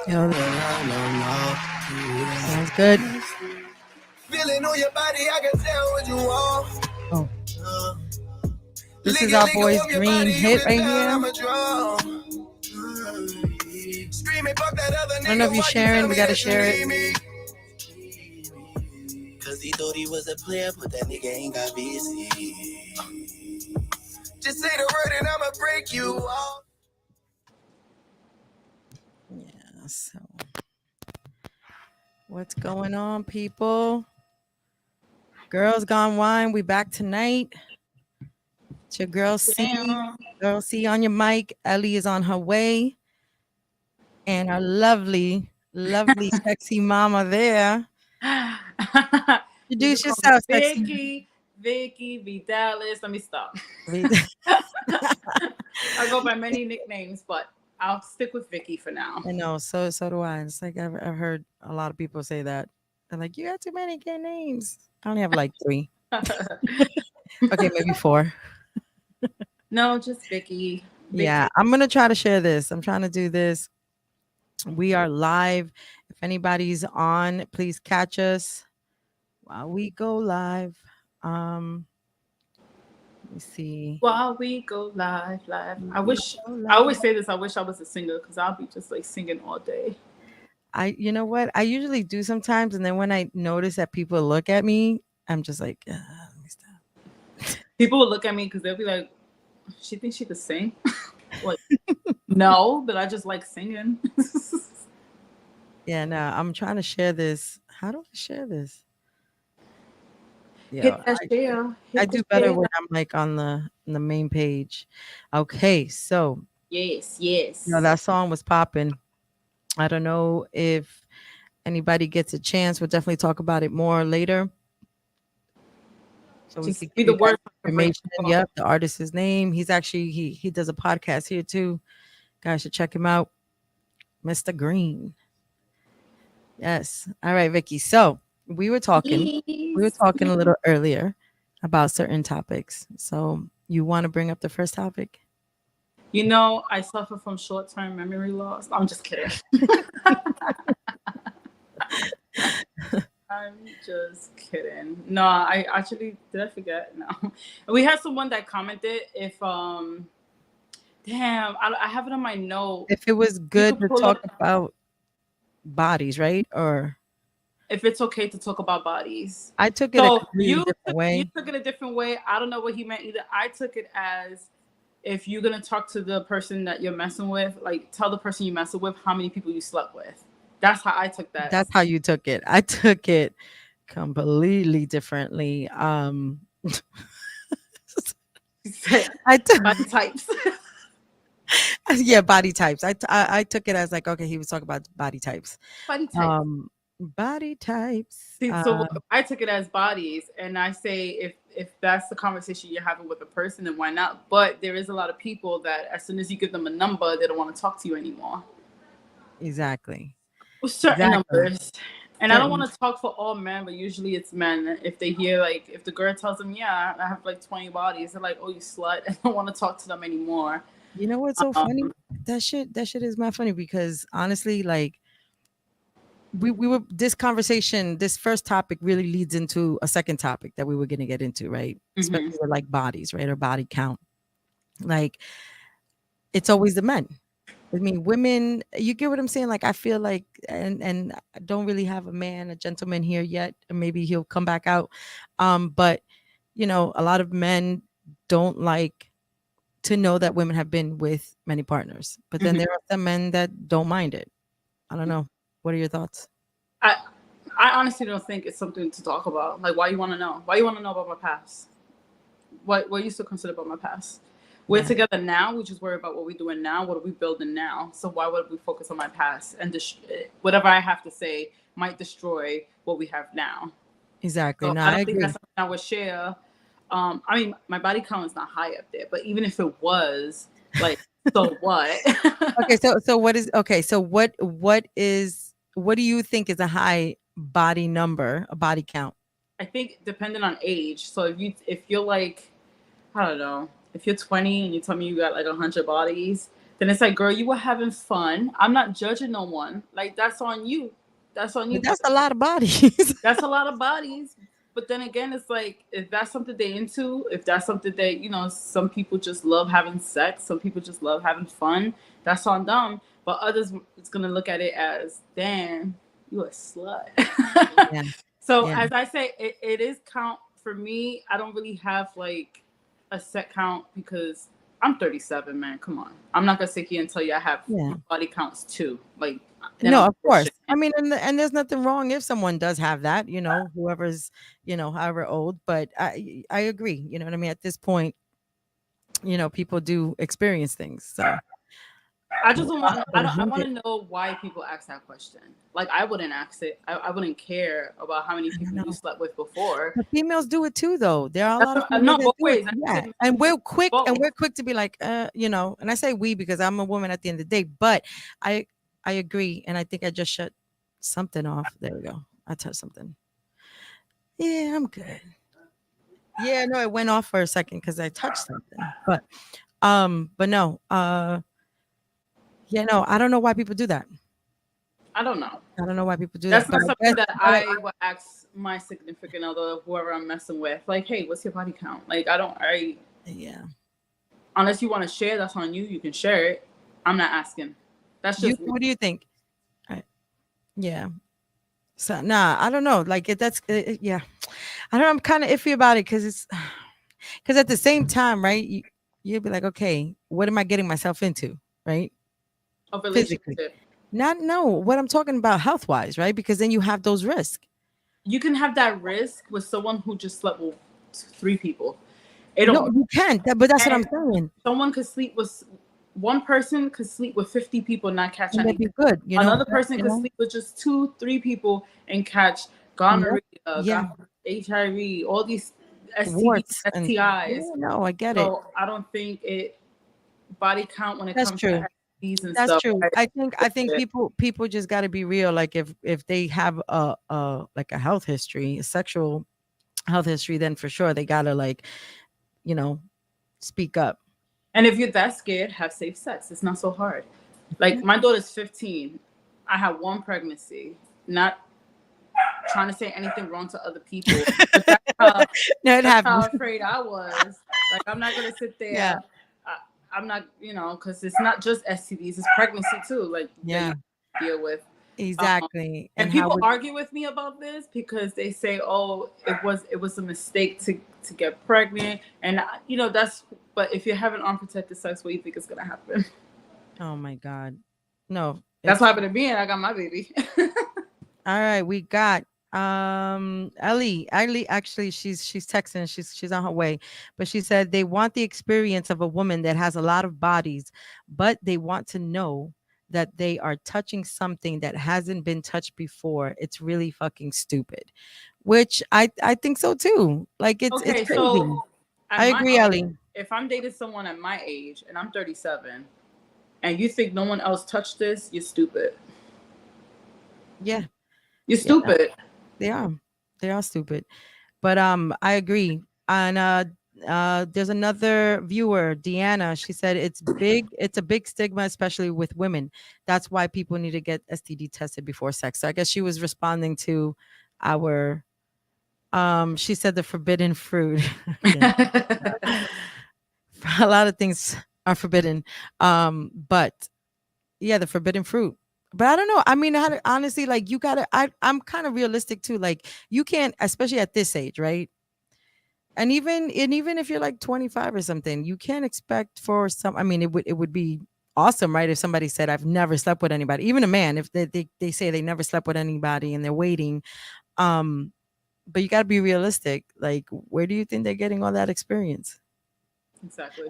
Yo, No, no, no. sounds good. Feeling on your body, I can tell what you want. Oh, Uh, this is Lick it, our lick it boy's off your body, dream you hit can right tell here. I'm a drum. Screaming, fuck that other I don't know if nigga, you're why you tell sharing. We me got to that you share it. need me? Cause he thought he was a player, but that nigga ain't got VC. Just say the word and I'ma break you off. Yeah, so what's going on, people? Girls Gone Wine, we back tonight. It's your girl C. Damn. Girl C on your mic. Ellie is on her way. And our lovely, lovely, sexy mama there. You can Introduce call me yourself, sexy. Vicky, Vidalis. Let me stop. I I go by many nicknames, but I'll stick with Vicky for now. know, so do I. It's like I've heard a lot of people say that. They're like, you got too many gay names. I only have like 3. Okay, maybe 4. No, just Vicky. Yeah, I'm gonna try to share this. I'm trying to do this. We are live. If anybody's on, please catch us while we go live. Let me see. While we go live. I live. always say this, I wish I was a singer because I'll be just like singing all day. You know what? I usually do sometimes, and then when I notice that people look at me, I'm just like, let me stop. People will look at me because they'll be like, she thinks she could sing? Like, no, but I just like singing. Yeah, no, I'm trying to share this. How do I share this? Hit Yeah, that share. I Hit the do better share. when I'm like on the main page. Okay, so Yes. that song was popping. I don't know if anybody gets a chance. We'll definitely talk about it more later. So we Just could be give the you guys word information. Yep, the artist's name. He's actually he does a podcast here too. Guys should check him out. Mr. Green. Yes. All right, Vicky. So we were talking a little earlier about certain topics. So you want to bring up the first topic? You know, I suffer from short-term memory loss. I'm just kidding. I'm just kidding. No, I actually did I forget? No. We had someone that commented if damn, I have it on my note. If it was You good could to pull talk up about bodies, right? Or if it's okay to talk about bodies. I took it a So completely different you way. took it a different way. I don't know what he meant either. I took it as if you're gonna talk to the person that you're messing with, like tell the person you're messing with how many people you slept with. That's how I took that. That's how you took it. I took it completely differently. I took Body types. yeah, body types. I took it as like, okay, he was talking about body types. Body types. Body types. See, so I took it as bodies, and I say if that's the conversation you're having with a person, then why not? But there is a lot of people that as soon as you give them a number, they don't want to talk to you anymore. Exactly. With certain Exactly. numbers. And I don't Certain want to talk for all men, but usually it's men. If they hear like if the girl tells them, "Yeah, I have like 20 bodies," they're like, "Oh, you slut!" I don't want to talk to them anymore. You know what's so funny? That shit is mad funny because honestly, like we were this first topic really leads into a second topic that we were gonna get into, right? Mm-hmm. Especially with like bodies, right? Or body count. Like it's always the men. I mean, women, you get what I'm saying? Like I feel like and I don't really have a gentleman here yet. And maybe he'll come back out. But a lot of men don't like to know that women have been with many partners. But then Mm-hmm. there are some men that don't mind it. I don't know. What are your thoughts? I I honestly don't think it's something to talk about. Like, why you want to know? Why you want to know about my past? What you still consider about my past? We're Right. together now. We just worry about what we're doing now. What are we building now? So why would we focus on my past and whatever I have to say might destroy what we have now? Exactly. So No, I I don't think that's agree. something I would share. I mean, my body count is not high up there, but even if it was, like, so what? Okay, so what is okay, so what do you think is a high body number, a body count? I think depending on age. So if you're like, I don't know, if you're 20 and you tell me you got like 100 bodies, then it's like, girl, you were having fun. I'm not judging no one. Like, that's on you. That's on you. But that's a lot of bodies. That's a lot of bodies. But then again, it's like, if that's something they're into, if that's something they, you know, some people just love having sex, some people just love having fun, that's on them. But others, it's going to look at it as, damn, you a slut. Yeah. So Yeah. as I say, it is count for me. I don't really have like a set count because I'm 37, man. Come on. I'm not going to sit here and tell you I have body counts too. Like, no, of course. I mean, and there's nothing wrong if someone does have that, you know, whoever's, you know, however old, but I agree. You know what I mean? At this point, you know, people do experience things. So I just want I want to know why people ask that question. Like, I wouldn't ask it. I wouldn't care about how many people you slept with before. But females do it too, though. There are a lot of females no, that both do ways. it. Yeah. And we're quick to be like, you know, and I say we because I'm a woman at the end of the day, but I agree. And I think I just shut something off. There we go. I touched something. Yeah, I'm good. Yeah, no, it went off for a second because I touched something. But no, yeah, no, I don't know why people do that. I don't know. I don't know why people do that. That's not something that I would ask my significant other, whoever I'm messing with. Like, hey, what's your body count? Like, yeah. Unless you want to share, that's on you. You can share it. I'm not asking. That's just what do you think? Yeah. So I don't know. Like yeah. I don't know. I'm kind of iffy about it because at the same time, right? You'll be like, okay, what am I getting myself into, right? A relationship. Physically. What I'm talking about health wise, right? Because then you have those risks. You can have that risk with someone who just slept with 3 people. No, you can't. But that's what I'm saying. Someone could sleep with one person could sleep with 50 people and not catch anything. Be good. You know? Another person could sleep with just 2-3 people and catch gonorrhea, HIV, all these STDs, STIs. No, I get it. I don't think it body count when it That's comes true. to STDs and That's stuff. true. I think people just got to be real. Like if they have a like a health history, a sexual health history, then for sure they gotta, like, you know, speak up. And if you're that scared, have safe sex. It's not so hard. Like, my daughter's 15. I had 1 pregnancy. Not trying to say anything wrong to other people. But that's how afraid I was. Like, I'm not gonna sit there. Yeah. I'm not, you know, because it's not just STDs, it's pregnancy too. Like, that you deal with. Exactly. And people argue with me about this because they say, "Oh, it was a mistake to get pregnant," and you know But if you're having unprotected sex, what do you think is gonna happen? Oh my God, no! That's what happened to me, and I got my baby. All right, we got Ellie actually she's texting, she's on her way, but she said they want the experience of a woman that has a lot of bodies, but they want to know that they are touching something that hasn't been touched before. It's really fucking stupid, which I think so too. Like, it's crazy. So I agree, Ellie. If I'm dating someone at my age and I'm 37 and you think no one else touched this, you're stupid. Yeah. You're stupid. Yeah, they are stupid. But I agree. And there's another viewer, Deanna. She said it's a big stigma, especially with women. That's why people need to get STD tested before sex. So I guess she was responding to our she said the forbidden fruit. A lot of things are forbidden. But yeah, the forbidden fruit. But I don't know. I mean, honestly, like, you gotta, I'm kind of realistic too. Like, you can't, especially at this age, right? And even if you're like 25 or something, you can't expect for some, I mean, it would be awesome, right? If somebody said, I've never slept with anybody, even a man, if they say they never slept with anybody and they're waiting. But you gotta be realistic. Like, where do you think they're getting all that experience? Exactly.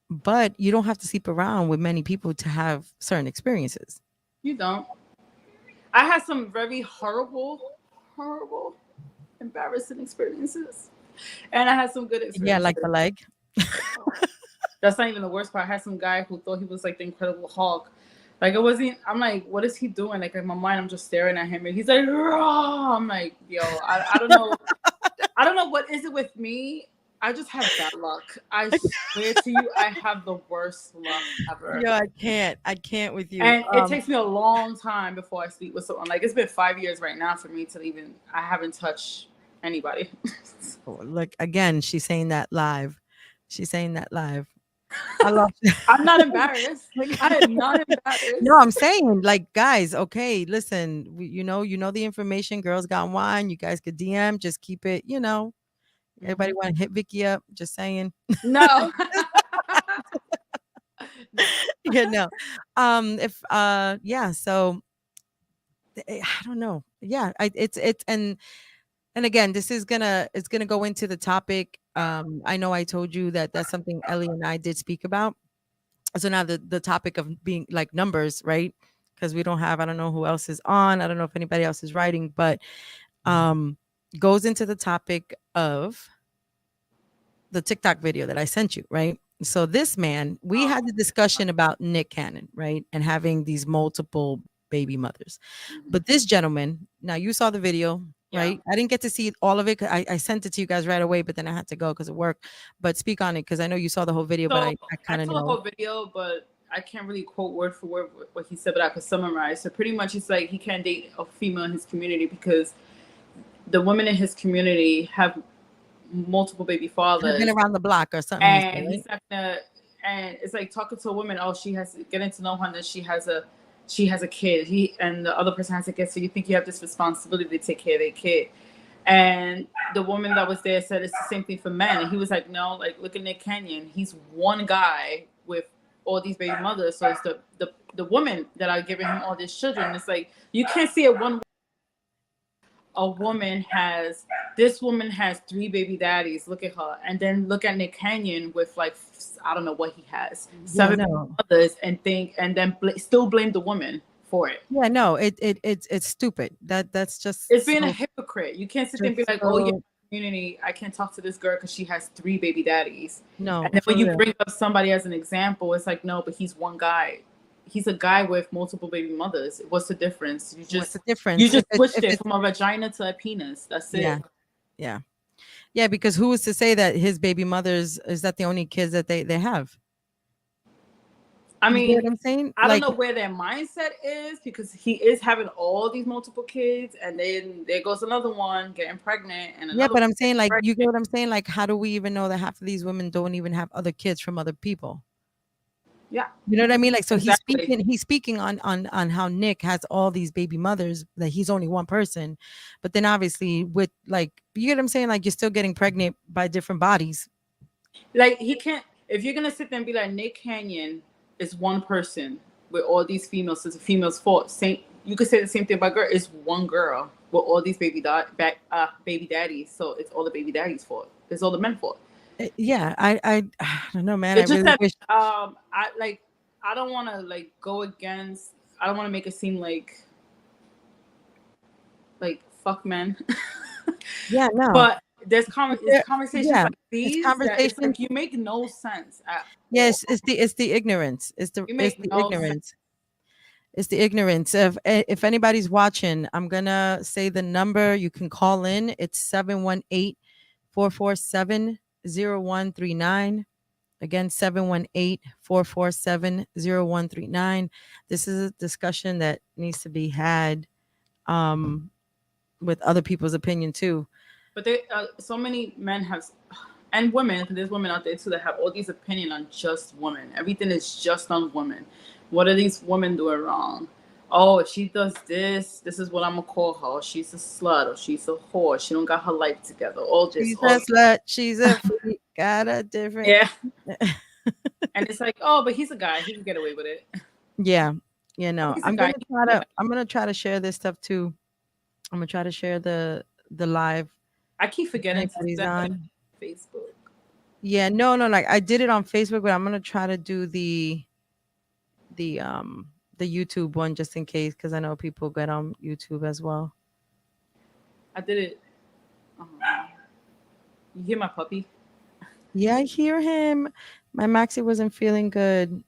But you don't have to sleep around with many people to have certain experiences. You don't. I had some very horrible, embarrassing experiences. And I had some good experiences. Yeah, like the leg. That's not even the worst part. I had some guy who thought he was like the Incredible Hulk. Like, it wasn't, I'm like, what is he doing? Like, in my mind, I'm just staring at him. And he's like, raw. I'm like, yo, I don't know. I don't know what is it with me. I just have bad luck. I swear to you, I have the worst luck ever. Yo, I can't with you. And it takes me a long time before I sleep with someone. Like, it's been 5 years right now for me to even. I haven't touched anybody. Look, again, she's saying that live. She's saying that live. I love. I'm not embarrassed. I am not embarrassed. No, I'm saying, like, guys, okay, listen, you know the information. Girls Got Wine. You guys could DM. Just keep it. Everybody want to hit Vicky up. Just saying. No. No. If yeah. So I don't know. Yeah. It's and again, it's gonna go into the topic. I know I told you that that's something Ellie and I did speak about. So now the topic of being like numbers, right? Because we don't have, I don't know who else is on. I don't know if anybody else is writing, but goes into the topic of the TikTok video that I sent you, right? So this man, we had the discussion about Nick Cannon, right? And having these multiple baby mothers. But this gentleman, now you saw the video, right? I didn't get to see all of it. I sent it to you guys right away, but then I had to go because of work. But speak on it because I know you saw the whole video, but I kind of know. I saw the whole video, but I can't really quote word for word what he said, but I could summarize. So pretty much it's like he can't date a female in his community because the women in his community have multiple baby fathers. Been around the block or something. And he's not gonna, and it's like talking to a woman, oh, she has getting to know her, and she has a kid. And the other person has a kid, so you think you have this responsibility to take care of their kid. And the woman that was there said it's the same thing for men. And he was like, no, like look at Nick Cannon. He's one guy with all these baby mothers. So it's the woman that are giving him all these children. It's like you can't see it one. This woman has 3 baby daddies. Look at her. And then look at Nick Cannon with like, I don't know what he has, 7 mothers, and then still blame the woman for it. Yeah, no, it's stupid. That's just, it's being a hypocrite. You can't sit there and be like, oh, your community, I can't talk to this girl because she has 3 baby daddies. No. And then when you bring up somebody as an example, it's like, no, but he's one guy. He's a guy with multiple baby mothers. What's the difference? What's the difference? You just switched it from a vagina to a penis. That's it. Yeah. Because who is to say that his baby mothers is that the only kids that they have? I mean, you know what I'm saying? I don't know where their mindset is because he is having all these multiple kids, and then there goes another one getting pregnant, and but I'm saying like you get what I'm saying? Like, how do we even know that half of these women don't even have other kids from other people? Yeah, you know what I mean. Like, so exactly. he's speaking on how Nick has all these baby mothers, that he's only one person, but then obviously with like, you get what I'm saying? Like, you're still getting pregnant by different bodies. Like, he can't. If you're gonna sit there and be like, Nick Cannon is one person with all these females, so it's a female's fault. You could say the same thing about girl. It's one girl with all these baby daddies, so it's all the baby daddies' fault. It's all the men's fault. Yeah, I don't know, man. It's just really wish. I don't want to like go against. I don't want to make it seem like fuck men. Yeah, no. But there's conversations like these. Conversations like, you make no sense. Yes, it's the ignorance. It's the ignorance. It's the ignorance. If anybody's watching, I'm gonna say the number. You can call in. It's 718-447-0139. Again, 718-447-0139. This is a discussion that needs to be had with other people's opinion too. But so many men have, and women, there's women out there too that have all these opinions on just women. Everything is just on women. What are these women doing wrong? Oh, if she does this is what I'm gonna call her. She's a slut, or she's a whore. She don't got her life together. She's a slut. She's a freak. Got a different. Yeah. And it's like, oh, but he's a guy. He can get away with it. Yeah. You know, I'm gonna try to share this stuff too. I'm gonna try to share the live. I keep forgetting to on Facebook. Yeah, no, like I did it on Facebook, but I'm gonna try to do the YouTube one just in case, because I know people get on YouTube as well. I did it. You hear my puppy? Yeah, I hear him. My Maxie wasn't feeling good.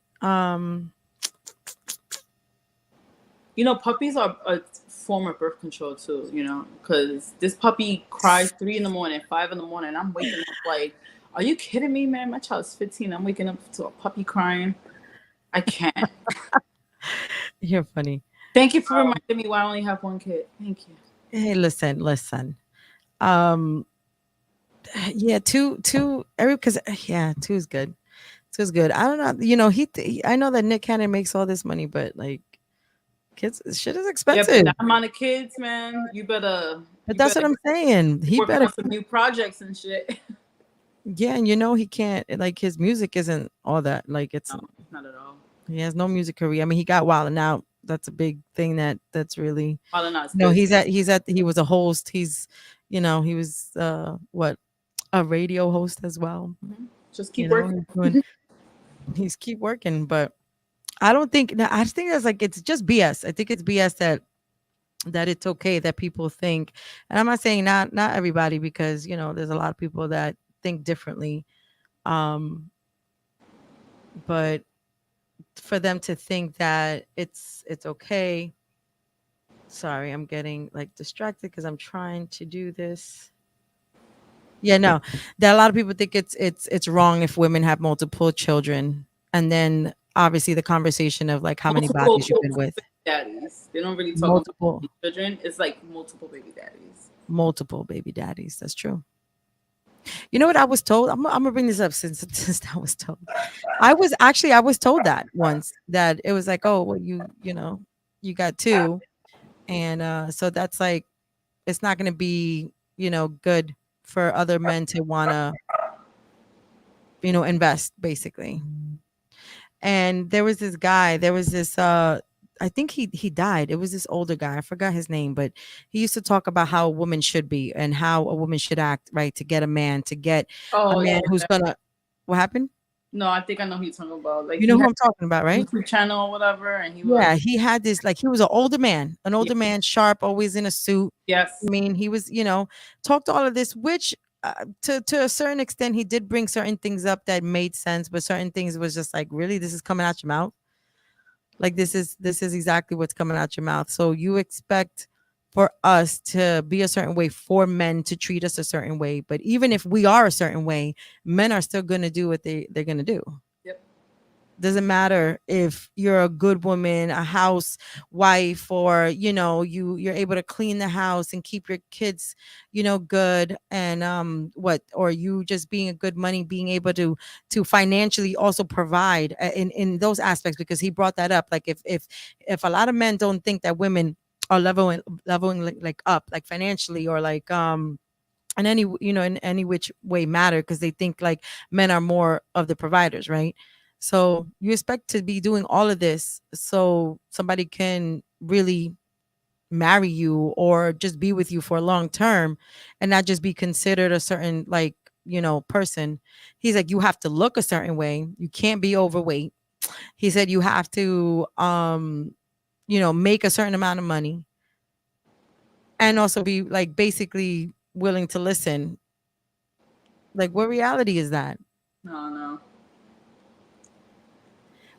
You know, puppies are a form of birth control too, you know, because this puppy cries 3 a.m, 5 a.m. I'm waking up like, Are you kidding me, man? My child's 15. I'm waking up to a puppy crying. I can't. You're funny. Thank you for reminding me why I only have one kid. Thank you. Hey, listen. Um, yeah, every because yeah, two is good. Two is good. I don't know. You know, I know that Nick Cannon makes all this money, but like, kids, shit is Yeah, but expensive. that amount of kids, man, you better But that's what I'm saying. He working better, on some new projects and shit. yeah, and you know he can't. Like his music isn't all that. Like it's No, not at all. he has no music career. I mean, he got Wild and Out. That's a big thing. That's really All not no. good. He was a host. He's he was what, a radio host as well. Just You keep know, working. he's keep working, but I don't think. No, I think that's like it's just BS. I think it's BS that it's okay that people think, and I'm not saying not everybody, because there's a lot of people that think differently. Um, but for them to think that it's okay. Sorry, I'm getting like distracted because I'm trying to do this. Yeah, no, that a lot of people think it's wrong if women have multiple children, and then obviously the conversation of like how many Multiple bodies you've been with. daddies. They don't really talk about Multiple, children. It's like multiple baby daddies. multiple baby daddies. That's true. You know what I was told? I'm gonna bring this up since I was told. I was told that once, that it was like, oh well, you got two, and so that's like, it's not gonna be good for other men to wanna invest, basically. And there was this I think he died. It was this older guy. I forgot his name, but he used to talk about how a woman should be and how a woman should act, right, to get a man, Oh yeah. who's gonna. What happened? No, I think I know who you're talking about. Like You know he who had I'm talking about, a right? YouTube channel or whatever, and he Yeah, was he had this, like, he was an older man, sharp, always in a suit. yes. I mean, he was, talked all of this, which to a certain extent, he did bring certain things up that made sense, but certain things was just like, really, this is coming out your mouth. Like this is exactly what's coming out your mouth. So you expect for us to be a certain way, for men to treat us a certain way, but even if we are a certain way, men are still going to do what they're going to do. Yep. Doesn't matter if you're a good woman, a housewife, or you're able to clean the house and keep your kids good, and or you just being a good money, being able to financially also provide in those aspects, because he brought that up. Like if a lot of men don't think that women are leveling like up, like financially, or like in any in any which way matter, because they think like men are more of the providers, right? So you expect to be doing all of this so somebody can really marry you or just be with you for a long term, and not just be considered a certain, like, person. He's like, you have to look a certain way, you can't be overweight. He said you have to make a certain amount of money, and also be like basically willing to listen. Like, what reality is that? No, no.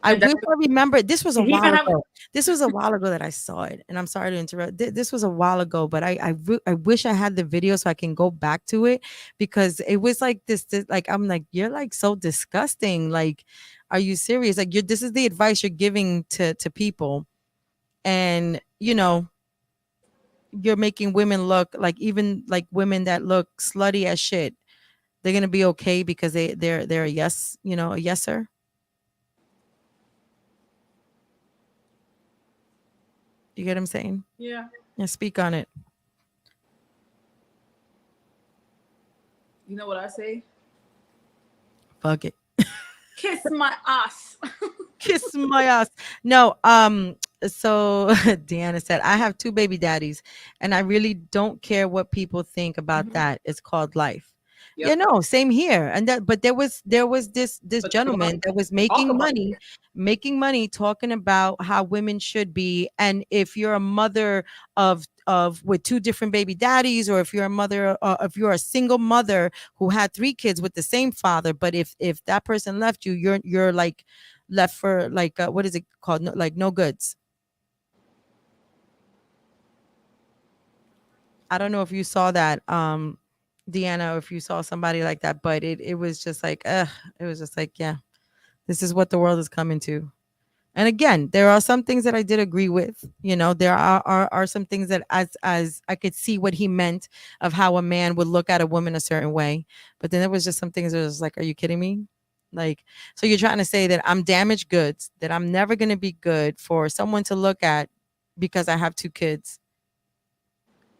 I And wish I remember. This was a he even while have ago. This was a while ago that I saw it, and I'm sorry to interrupt. This was a while ago, but I wish I had the video so I can go back to it, because it was like this like, I'm like, you're like so disgusting. Like, are you serious? Like, this is the advice you're giving to people, and you're making women look like, even like women that look slutty as shit, they're gonna be okay because they're a yes, a yeser. You get what I'm saying? yeah. Yeah, speak on it. You know what I say? Fuck it. Kiss my ass. Kiss my ass. No, so Deanna said, I have two baby daddies, and I really don't care what people think about Mhm. that. It's called life. Yeah, Yep. no, same here. And that, but there was this But gentleman that was talk about making money talking about how women should be. And if you're a mother of with two different baby daddies, or if you're a mother, if you're a single mother who had three kids with the same father, but if that person left you, you're like left for like, what is it called? No, like, no goods. I don't know if you saw that. Deanna, if you saw somebody like that, but it was just like, it was just like, yeah, this is what the world is coming to. And again, there are some things that I did agree with. You know, there are some things that as I could see what he meant of how a man would look at a woman a certain way. But then there was just some things that was like, are you kidding me? Like, so you're trying to say that I'm damaged goods, that I'm never going to be good for someone to look at because I have 2 kids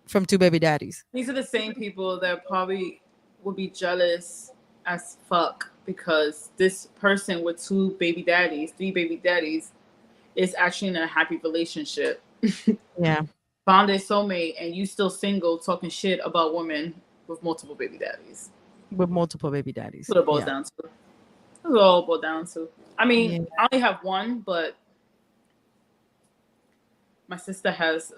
from 2 baby daddies. These are the same people that probably would be jealous as fuck because this person with 2 baby daddies, 3 baby daddies, is actually in a happy relationship. Yeah. Found their soulmate, and you still single, talking shit about women with multiple baby daddies. With multiple baby daddies. That's what it boils down to. That's what it all boils down to. I mean, Yeah. I only have one, but my sister has,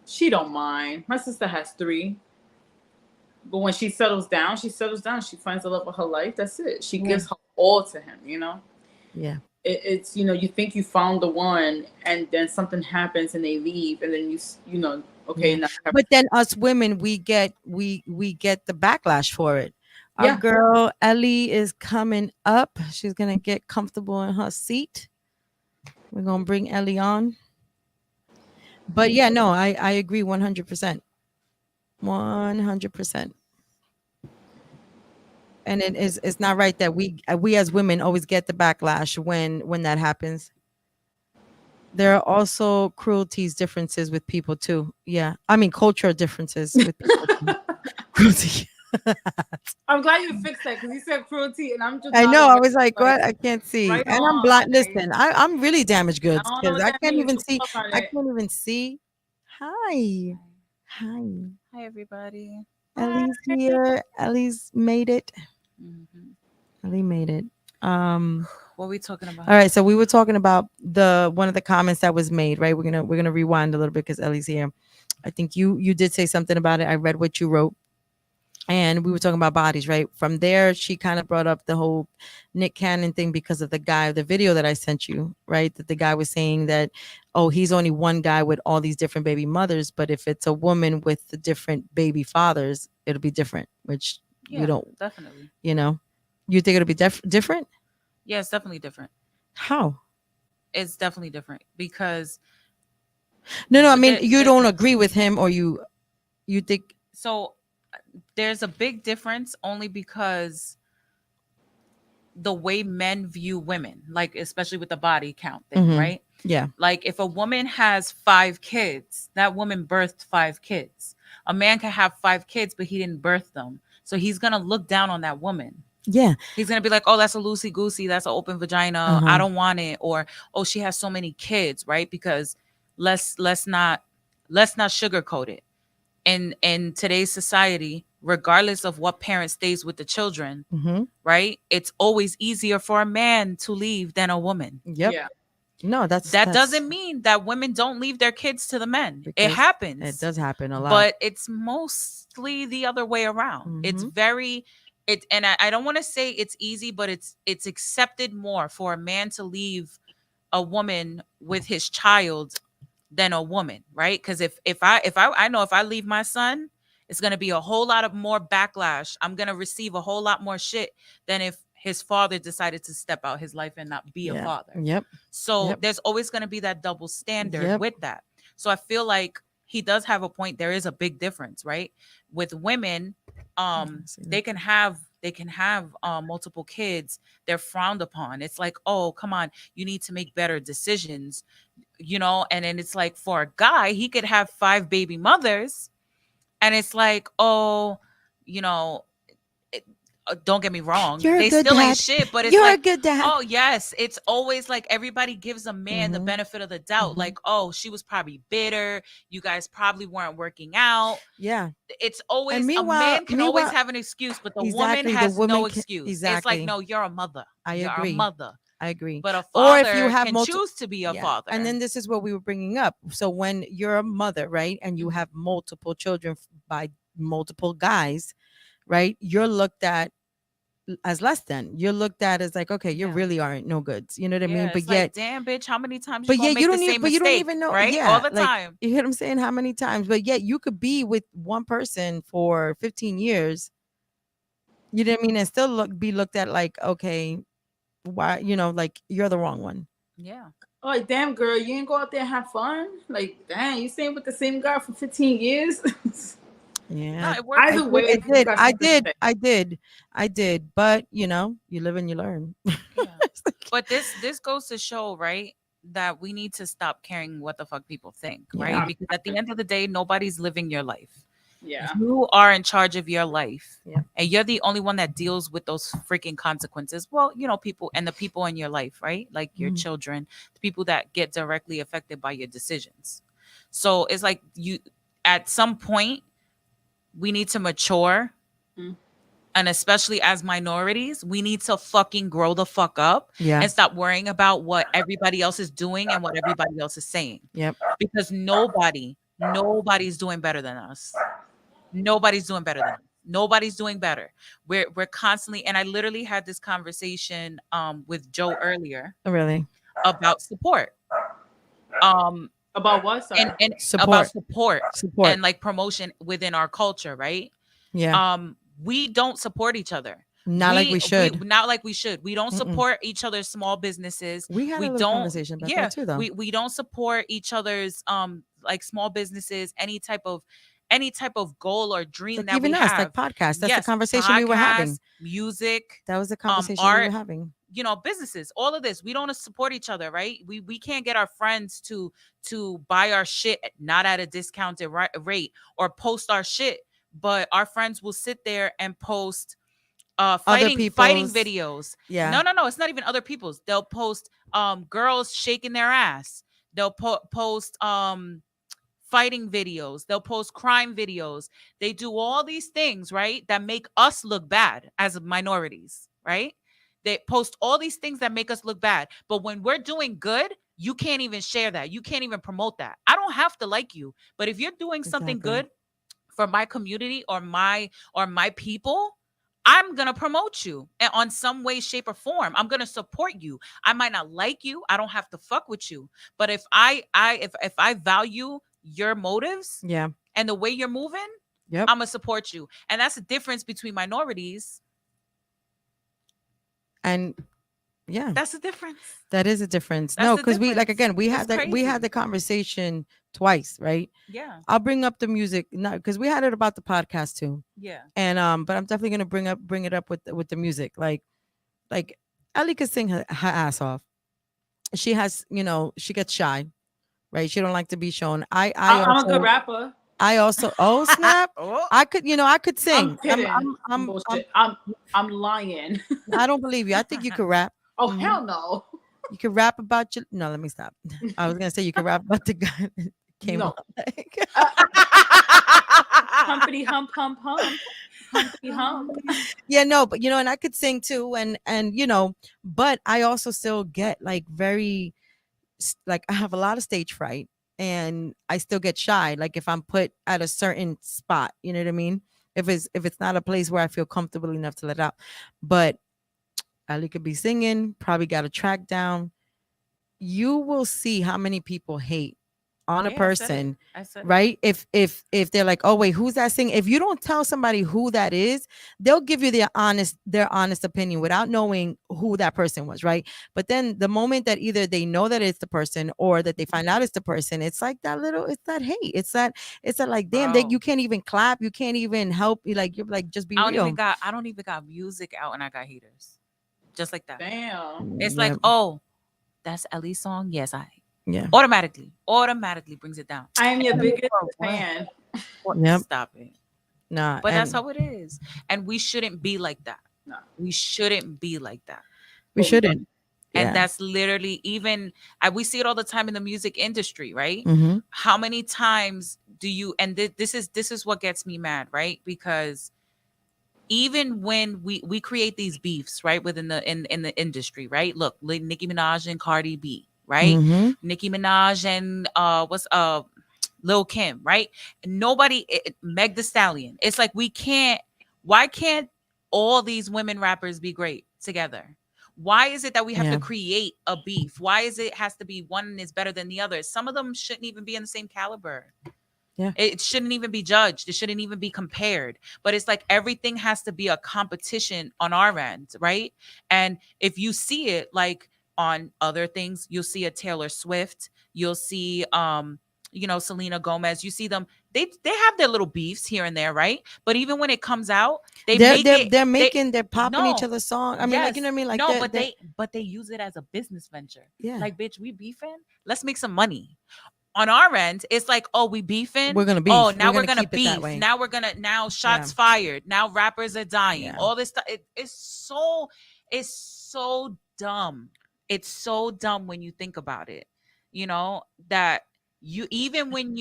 she don't mind. My sister has 3. But when she settles down, she finds the love of her life. That's it. She gives her all to him, you know? Yeah. It's, you know, you think you found the one and then something happens and they leave and then you know, okay. Yeah. Now But then us women, we get the backlash for it. Our Yeah. girl Ellie is coming up. She's gonna get comfortable in her seat. We're gonna bring Ellie on. But yeah, no, I agree 100%. 100%. And it's not right that we as women always get the backlash when that happens. There are also cruelties differences with people too. Yeah, I mean cultural differences with people too. Cruelty. I'm glad you fixed that because you said cruelty and I'm just I not know. I aware. was like, what? I can't see. Right And I'm on, blind. like, Listen, I'm really damaged I goods don't know because what I that can't means. even see. Work on I it. can't even see. Hi. Hi. Hi, everybody. Ellie's here. Ellie's made it. Mhm. Ellie made it. What are we talking about? All right. So we were talking about one of the comments that was made, right? We're gonna rewind a little bit because Ellie's here. I think you did say something about it. I read what you wrote. And we were talking about bodies, right? From there, she kind of brought up the whole Nick Cannon thing because of the video that I sent you, right? That the guy was saying that, oh, he's only one guy with all these different baby mothers, but if it's a woman with the different baby fathers, it'll be different, which Yeah, we don't, definitely. you know. You think it'll be different? Yeah, it's definitely different. How? It's definitely different because No, I mean, there- you there- don't agree with him or you think. so there's a big difference only because the way men view women, like especially with the body count thing, Mhm. right? Yeah. Like if a woman has 5 kids, that woman birthed 5 kids. A man can have 5 kids, but he didn't birth them. So he's going to look down on that woman. Yeah. He's going to be like, oh, that's a loosey goosey. That's an open vagina. Uh-huh. I don't want it. Or, oh, she has so many kids, right? Because let's not sugarcoat it. In today's society, regardless of what parent stays with the children, Mhm. right? It's always easier for a man to leave than a woman. Yep. Yeah. No, That doesn't mean that women don't leave their kids to the men. It Because happens. it does happen a lot. But it's mostly the other way around. It's very and I don't want to say it's easy, but it's accepted more for a man to leave a woman with his child than a woman, right? Because if I know if I leave my son, it's gonna be a whole lot of more backlash. I'm gonna receive a whole lot more shit than if his father decided to step out his life and not be a father. Yep. So Yep. there's always gonna be that double standard Yep. with that. So I feel like he does have a point. There is a big difference, right? With women, they can have multiple kids. They're frowned upon. It's like, oh, come on, you need to make better decisions, you know. And then it's like for a guy, he could have 5 baby mothers, and it's like, oh, you know, don't get me wrong, You're a they good still dad. ain't shit, but it's You're like, a good dad. oh yes, it's always like everybody gives a man the benefit of the doubt. Like, oh, she was probably bitter, you guys probably weren't working out. Yeah. It's always And a meanwhile- man can always meanwhile- have an excuse, but the Exactly, woman the has woman no can- excuse. It's exactly. like, no, you're a mother. You're agree. a mother. I agree. But a Or father if you have can choose to be a Yeah. father. And then this is what we were bringing up. So when you're a mother, right, and you have multiple children by multiple guys, right, you're looked at as less than. You're looked at as like, okay, you Yeah. really aren't no goods. You know what I mean? Yeah, But it's yet, like, damn, bitch, how many times you but gonna yet make you the don't even, same but you don't mistake, even know, right? yeah, All the like time. you hear what I'm saying? How many times? But yet you could be with one person for 15 years. You know what I mean? And still be looked at like, okay, why? You know, like you're the wrong one. Yeah. Like, damn, girl, you ain't go out there and have fun. Like, damn, you staying with the same guy for 15 years. Yeah, No, it works. Either way, I you did, got I something to did, say. I did. But you know, you live and you learn. Yeah. But this goes to show, right, that we need to stop caring what the fuck people think, right? Yeah. Because at the end of the day, nobody's living your life. Yeah. You are in charge of your life. Yeah. And you're the only one that deals with those freaking consequences. Well, you know, people and the people in your life, right? Like your Mhm. children, the people that get directly affected by your decisions. So it's like you at some point we need to mature. Mm. And especially as minorities, we need to fucking grow the fuck up Yeah. and stop worrying about what everybody else is doing and what everybody else is saying. Yep. Because nobody's doing better than us. Nobody's doing better than us. Nobody's doing better. We're constantly, and I literally had this conversation with Joe earlier Really. about support. About what? Sorry. And Support. about support Support. and like promotion within our culture, right? Yeah. We don't support each other. Not like we should. Not like we should. We don't Mm-mm. support each other's small businesses. We had a little conversation about that too, though. We don't support each other's like small businesses, any type of goal or dream Like that even we us, have. like podcasts. That's Yes, the conversation we were having. podcasts, music, That was the conversation we art, were having. you know, businesses, all of this. We don't support each other, right? We can't get our friends to buy our shit not at a discounted rate or post our shit, but our friends will sit there and post fighting videos. Yeah. No, it's not even other people's. They'll post girls shaking their ass. They'll post fighting videos. They'll post crime videos. They do all these things, right, that make us look bad as minorities, right? They post all these things that make us look bad. But when we're doing good, you can't even share that. You can't even promote that. I don't have to like you, but if you're doing something Exactly. good for my community or my people, I'm going to promote you on some way, shape, or form. I'm going to support you. I might not like you. I don't have to fuck with you. But if I value your motives Yeah. and the way you're moving, Yep. I'm going to support you. And that's the difference between minorities. And yeah, That's the difference. that is a difference. That's No, the because we like difference. again, we had It's we had crazy. the conversation twice, right? Yeah. I'll bring up the music, not because we had it about the podcast too. Yeah. And but I'm definitely gonna bring it up with the music. Like Ellie could sing her ass off. She has, you know, she gets shy, right? She don't like to be shown. I'm also, a good rapper. I also snap. Oh. I could, you know, I could sing. I'm kidding. I'm Bullshit. I'm lying. I don't believe you. I think you could rap. Oh Mhm. hell no. You could rap about your. No, let me stop. I was gonna say you could rap about the guy that came No. up. Like, Humpity hump hump hump. Humpity hump. yeah, no, but you know, and I could sing too, and you know, but I also still get like very, like I have a lot of stage fright, and I still get shy. Like if I'm put at a certain spot, you know what I mean. If it's not a place where I feel comfortable enough to let out, but Ali could be singing, probably got a track down. You will see how many people hate on a Yeah, person, I said it. right? If they're like, oh wait, who's that singing? If you don't tell somebody who that is, they'll give you their honest opinion without knowing who that person was, right? But then the moment that either they know that it's the person or that they find out it's the person, it's like it's that hate. It's that like, damn, Bro. you can't even clap, you can't even help. You like, you're like, just be I don't real. even got music out and I got haters. Just like that. Damn. It's Yeah. like, oh, that's Ellie's song. Yes, Yeah. automatically brings it down. I am your biggest For what? fan. Yep. Stop it. Nah, But that's and how it is. And we shouldn't be like that. No. We shouldn't be like that. we shouldn't. Yeah. And that's literally even we see it all the time in the music industry, right? Mhm. How many times do you and this is what gets me mad, right? Because even when we create these beefs, right, within the in the industry, right? Look, Nicki Minaj and Cardi B, right? Mhm. Nicki Minaj and Lil Kim, right? Nobody Meg Thee Stallion. It's like why can't all these women rappers be great together? Why is it that we have Yeah. to create a beef? Why is it has to be one is better than the other? Some of them shouldn't even be in the same caliber. Yeah. It shouldn't even be judged. It shouldn't even be compared. But it's like everything has to be a competition on our end, right? And if you see it like on other things, you'll see a Taylor Swift, you'll see Selena Gomez, you see them, they have their little beefs here and there, right? But even when it comes out, they They're make it they're popping each no, other's song. I mean, like, you know what I mean? Like, no, they're- but they use it as a business venture. yeah, Like, bitch, we beefing. Let's make some money. On our end, it's like, oh, we beefing. we're gonna beef. Oh, now we're gonna keep it that beef. way. Now shots fired. Now rappers are dying. Yeah. All this stuff. It's so dumb. It's so dumb when you think about it. You know that you even when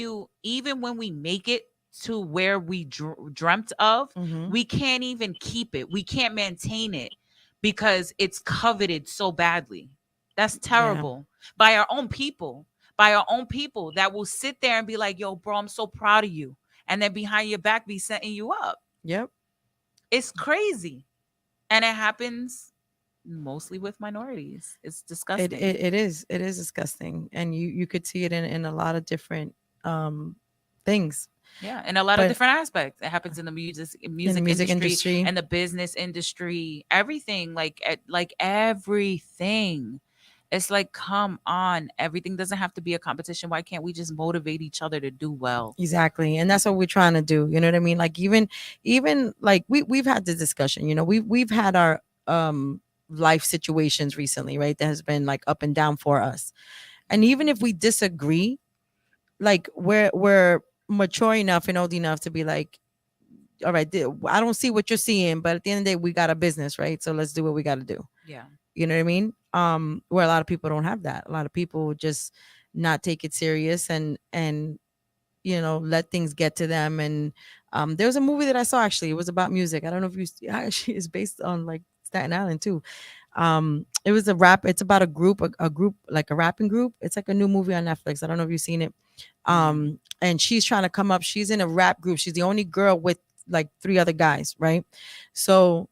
we make it to where we dreamt of, Mhm. we can't even keep it. We can't maintain it because it's coveted so badly. That's terrible by our own people. By our own people that will sit there and be like, yo, bro, I'm so proud of you. And then behind your back be setting you up. Yep. It's crazy. And it happens mostly with minorities. It's disgusting. It is disgusting, and you could see it in a lot of different things. Yeah, in a lot of different aspects. It happens in the music industry and the business industry, everything, like everything. It's like, come on, everything doesn't have to be a competition. Why can't we just motivate each other to do well? Exactly. And that's what we're trying to do. You know what I mean? Like even like we've had the discussion, you know, we've had our life situations recently, right? That has been like up and down for us. And even if we disagree, like we're mature enough and old enough to be like, all right, I don't see what you're seeing, but at the end of the day, we got a business, right? So let's do what we got to do. Yeah. You know what I mean? Where a lot of people don't have that. A lot of people just not take it serious and you know, let things get to them. And there was a movie that I saw, actually. It was about music. I don't know if you actually, it's based on like Staten Island too. It was it's about a group, like a rapping group. It's like a new movie on Netflix. I don't know if you've seen it. And she's trying to come up. She's in a rap group. She's the only girl with like 3 other guys, right? So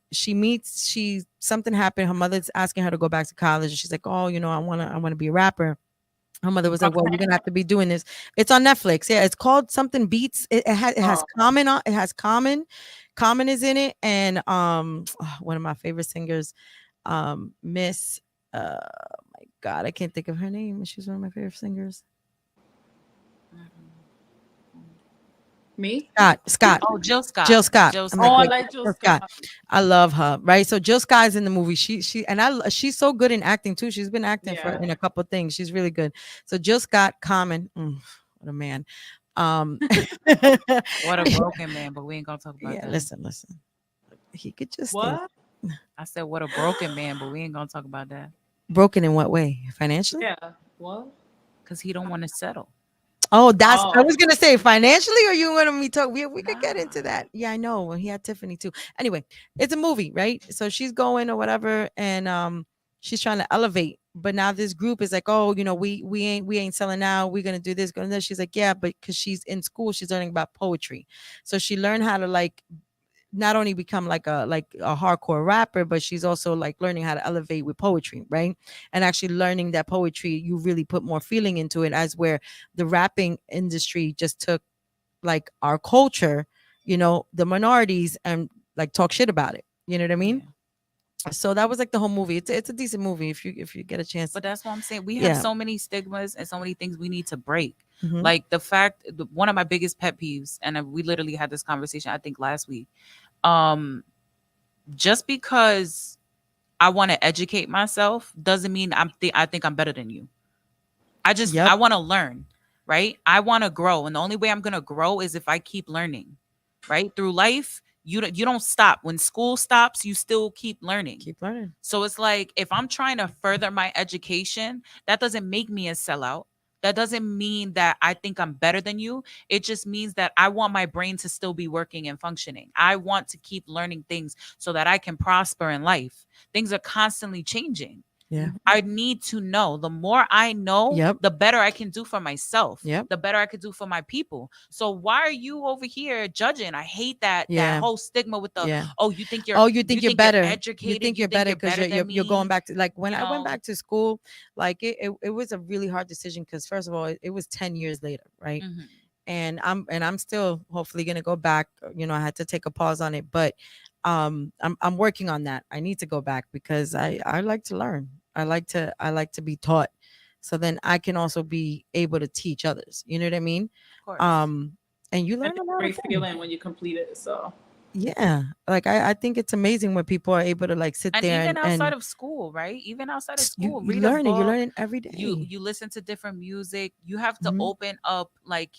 something happened. Her mother's asking her to go back to college, and she's like, oh, you know, I want to be a rapper. Her mother was like, well, we're gonna have to be doing this. It's on Netflix. Yeah, it's called something Beats. It has Common on. It has Common is in it, and one of my favorite singers, Miss my God, I can't think of her name. She's one of my favorite singers. Me? Scott. Oh, Jill Scott. I like Jill Scott. I love her. Right. So Jill Scott is in the movie. She's so good in acting too. She's been acting in a couple of things. She's really good. So Jill Scott, Common. What a man. What a broken man, but we ain't gonna talk about that. Listen. He could just what? I said, what a broken man, but we ain't gonna talk about that. Broken in what way? Financially? Yeah. What? Because he don't want to settle. Oh, I was gonna say financially, or you want me to talk? We could get into that. Yeah, I know. He had Tiffany too. Anyway, it's a movie, right? So she's going or whatever, and she's trying to elevate. But now this group is like, oh, you know, we ain't selling now. We're gonna do this, gonna do this. She's like, yeah, but because she's in school, she's learning about poetry. So she learned how to like not only become like a hardcore rapper, but she's also like learning how to elevate with poetry, right? And actually learning that poetry, you really put more feeling into it, as where the rapping industry just took like our culture, you know, the minorities, and like talk shit about it. You know what I mean? Yeah. So that was like the whole movie. It's a decent movie if you get a chance. But that's what I'm saying. We have so many stigmas and so many things we need to break. Like one of my biggest pet peeves, and we literally had this conversation, I think last week. Just because I want to educate myself doesn't mean I think I'm better than you. I want to learn, right? I want to grow, and the only way I'm gonna grow is if I keep learning, right? Through life, you don't stop. When school stops, you still keep learning. So it's like, if I'm trying to further my education, that doesn't make me a sellout. That doesn't mean that I think I'm better than you. It just means that I want my brain to still be working and functioning. I want to keep learning things so that I can prosper in life. Things are constantly changing. Yeah. I need to know. The more I know, Yep. the better I can do for myself. Yep. The better I could do for my people. So why are you over here judging? I hate that Yeah. whole stigma with the Yeah. oh, you think you're Oh, you think you're better. educated, You think you're better because than you're going me. back to, like, when you I went know? back to school, like it was a really hard decision because first of all, it was 10 years later, right? Mhm. And I'm still hopefully gonna go back. I had to take a pause on it, but I'm working on that. I need to go back because I like to learn. I like to be taught, so then I can also be able to teach others. You know what I mean? Of course. And you And learn it's a a lot of great things. feeling when you complete it. So Yeah, like I think it's amazing when people are able to like sit And there even outside and of school, right? Even outside of you school, you read a learn it. You're book. learning every day. You listen to different music. You have to Mhm. open up like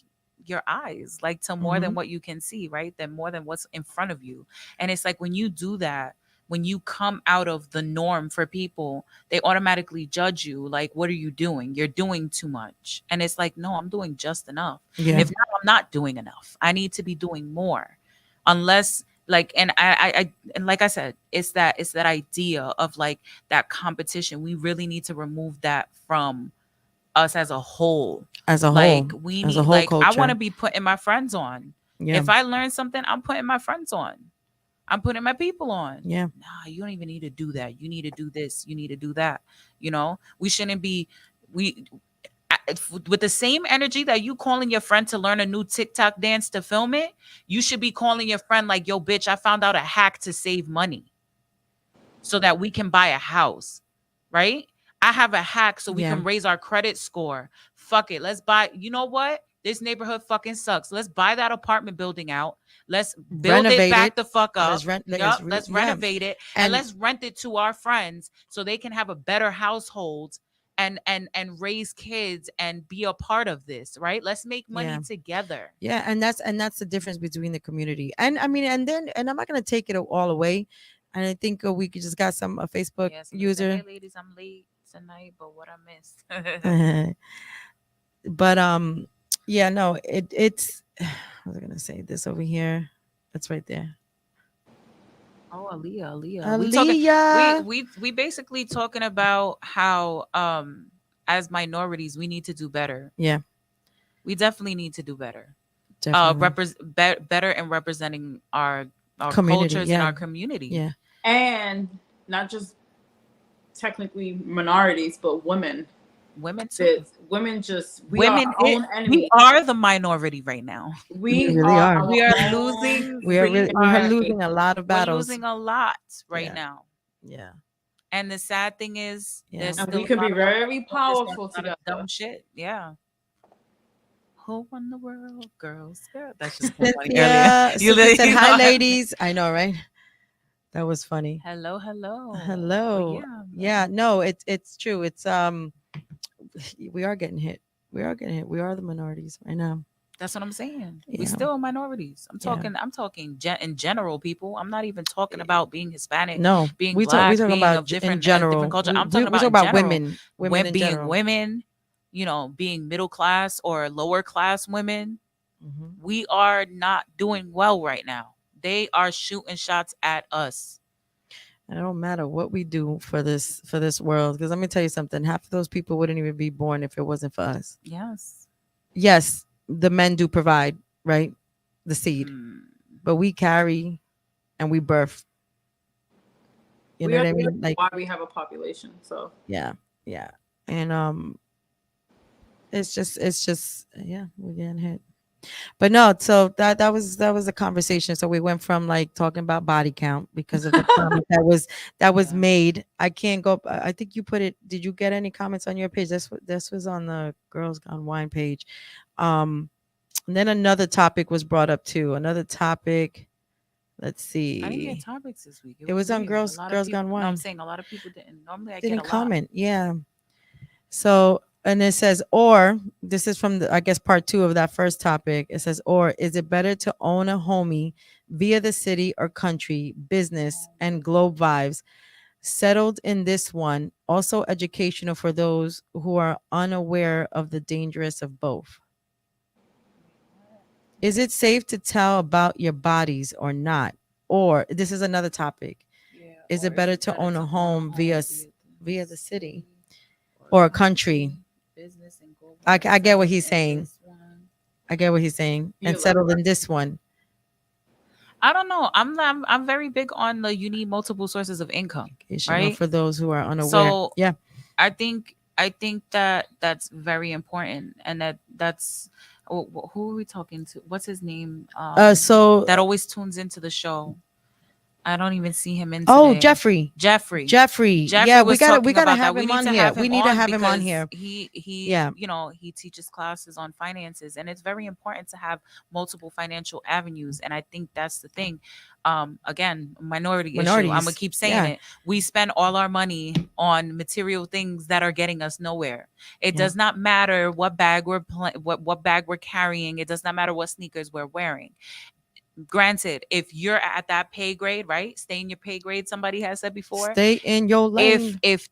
your eyes, like to more than Mhm. what you can see, right? Than more than what's in front of you. And it's like when you do that, when you come out of the norm for people, they automatically judge you. Like, what are you doing? You're doing too much. And it's like, no, I'm doing just enough. Yeah. If not, I'm not doing enough. I need to be doing more. Unless like and I and like I said, it's that idea of like that competition. We really need to remove that from us as a whole. As a Like whole, we as a need, whole like I want to culture. be putting my friends on. Yeah. If I learn something, I'm putting my friends on. I'm putting my people on. Yeah. Nah, you don't even need to do that. You need to do this. You need to do that. We shouldn't be we with the same energy that you calling your friend to learn a new TikTok dance to film it, you should be calling your friend like, yo, bitch, I found out a hack to save money so that we can buy a house, right? I have a hack so we Yeah. can raise our credit score. Fuck it. Let's buy, you know what? This neighborhood fucking sucks. Let's buy that apartment building out. Let's build Renovate it back it. the fuck up. Let's rent. Yup, let's Yeah. renovate it and And let's rent it to our friends so they can have a better household and raise kids and be a part of this, right? Let's make money Yeah. together. yeah, and that's the difference between the community. And I mean, and I'm not gonna take it all away. And I think we could just got a Facebook Yes, user. hey ladies, I'm late tonight, but what I missed. But yeah, no, it's what was I gonna say? This over here. That's right there. Oh, Aaliyah. Aaliyah. We basically talking about how as minorities we need to do better. Yeah, We definitely need to do better. definitely. Better in representing our Community, cultures and our community. Yeah. and not just technically minorities, but women. Women too. Women just we Women, are our own we enemy. are the minority right now. We We really are. our We are own losing. We are really we are enemy. losing a lot of We're battles. losing a lot right Yeah. now. Yeah. And the sad thing is, Yeah. there's And still we can a lot be of very there's powerful a lot of together. dumb shit. Yeah. Who won the world, girls? Girl. That's just so funny. Earlier. Cynthia, You Cynthia said, know, "Hi, ladies." I know, right? That was funny. Hello. Hello. Yeah. Yeah. No, it's true. It's we are getting hit. We are getting hit. We are the minorities right now. That's what I'm saying. Yeah. We still minorities. I'm Yeah. talking in general, people. I'm not even talking about being Hispanic, No, being we black, talking being about of in different general. culture. We I'm talking talk about about in general. women in being general. women, being middle class or lower class women. Mhm. We are not doing well right now. They are shooting shots at us. It don't matter what we do for this world, because let me tell you something. Half of those people wouldn't even be born if it wasn't for us. Yes. Yes, the men do provide, right? The seed, Mm. but we carry and we birth. You know what I mean? Like, why we have a population. So yeah, and it's just yeah, we're getting hit. But no, so that was a conversation. So we went from like talking about body count because of the comment that was Yeah. made. I can't go. I think you put it. Did you get any comments on your page? This was on the Girls Gone Wine page. And then another topic was brought up too. Another topic. Let's see. I didn't get topics this week. It was on weird. Girls A lot of Girls people- Gone No, I'm Wine. saying a lot of people didn't. Normally, I Didn't get a comment. Yeah. So, and it says, or this is from I guess part 2 of that first topic. It says, or is it better to own a homie via the city or country, business, and globe vibes? Settled in this one, also educational for those who are unaware of the dangerous of both. Is it safe to tell about your bodies or not? Or this is another topic. lot. Is it better to own a home via via the city or a country. Business and global I get what affairs he's and saying. this one. I get what he's saying. You And like settled that? in this one. I don't know. I'm very big on the you need multiple sources of income, right? For those who are unaware. So Yeah. I think that that's very important, and that's who are we talking to? What's his name? So That always tunes into the show. I don't even see him in oh, today. Jeffrey. Jeffrey. Yeah, we was gotta talking have about that. him We need on to here. have him We need to on have him on because here. he Yeah. you know, he teaches classes on finances, and it's very important to have multiple financial avenues. And I think that's the thing. Again, minority issue. I'm gonna Minorities. keep saying Yeah. it. We spend all our money on material things that are getting us nowhere. It Yeah. does not matter what bag we're what bag we're carrying. It does not matter what sneakers we're wearing. Granted, if you're at that pay grade, right? Stay in your pay grade, somebody has said before. Stay in your lane. If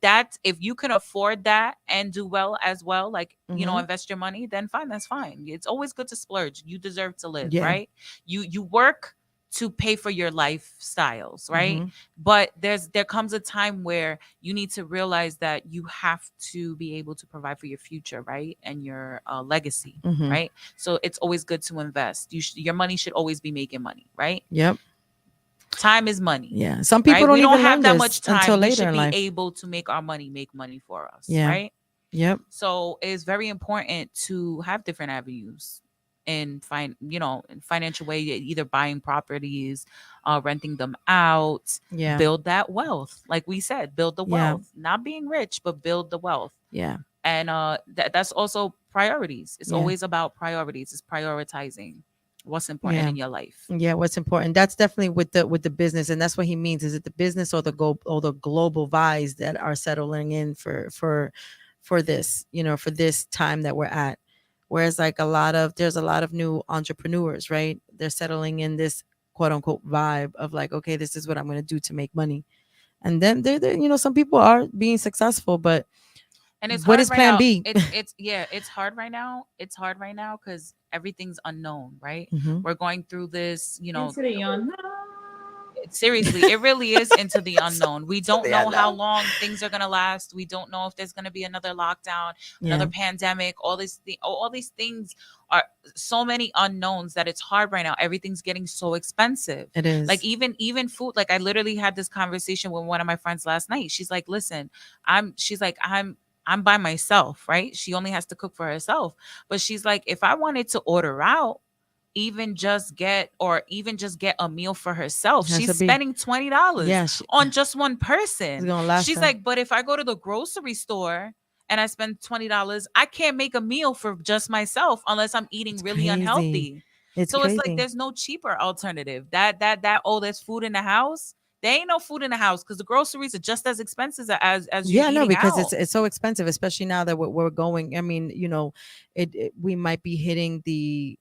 you can afford that and do well as well, like you know, invest your money, then fine, that's fine. It's always good to splurge. You deserve to live, Yeah. right? You work to pay for your lifestyles, right? Mhm. But there comes a time where you need to realize that you have to be able to provide for your future, right? And your legacy, Mhm. right? So it's always good to invest. Your money should always be making money, right? Yep. Time is money. Yeah. Some people Right? don't We even don't have learn that this much time. until We later should in be life. able to make our money make money for us, Yeah. right? Yep. So it's very important to have different avenues in financial way, either buying properties, renting them out, Yeah. build that wealth. Like we said, build the Yeah. wealth. Not being rich, but build the wealth. Yeah. And that's also priorities. It's Yeah. always about priorities. It's prioritizing what's important Yeah. in your life. Yeah, what's important. That's definitely with the business, and that's what he means. Is it the business or the global vibes that are settling in for this, for this time that we're at? Whereas like there's a lot of new entrepreneurs, right? They're settling in this quote unquote vibe of like, okay, this is what I'm going to do to make money. And then they're some people are being successful, but and it's what hard is right plan now. B? It's hard right now. It's hard right now because everything's unknown, right? Mhm. We're going through this, Into the unknown. seriously, it really is into the unknown. We don't the know how unknown. long things are gonna last. We don't know if there's gonna be another lockdown, another pandemic. All these things are so many unknowns that it's hard right now. Everything's getting so expensive. It is. Like even food. Like I literally had this conversation with one of my friends last night. She's like, listen, I'm by myself, right? She only has to cook for herself. But she's like, if I wanted to order out, even just get a meal for herself, Has to she's be. spending $20 Yeah, on just one it's person. gonna last She's her. like, but if I go to the grocery store and I spend $20, I can't make a meal for just myself unless I'm eating It's really crazy. unhealthy. It's So crazy. it's like there's no cheaper alternative. There's food in the house. There ain't no food in the house because the groceries are just as expensive as you Yeah, no, eating because out. it's so expensive, especially now that we're going. I mean, we might be hitting the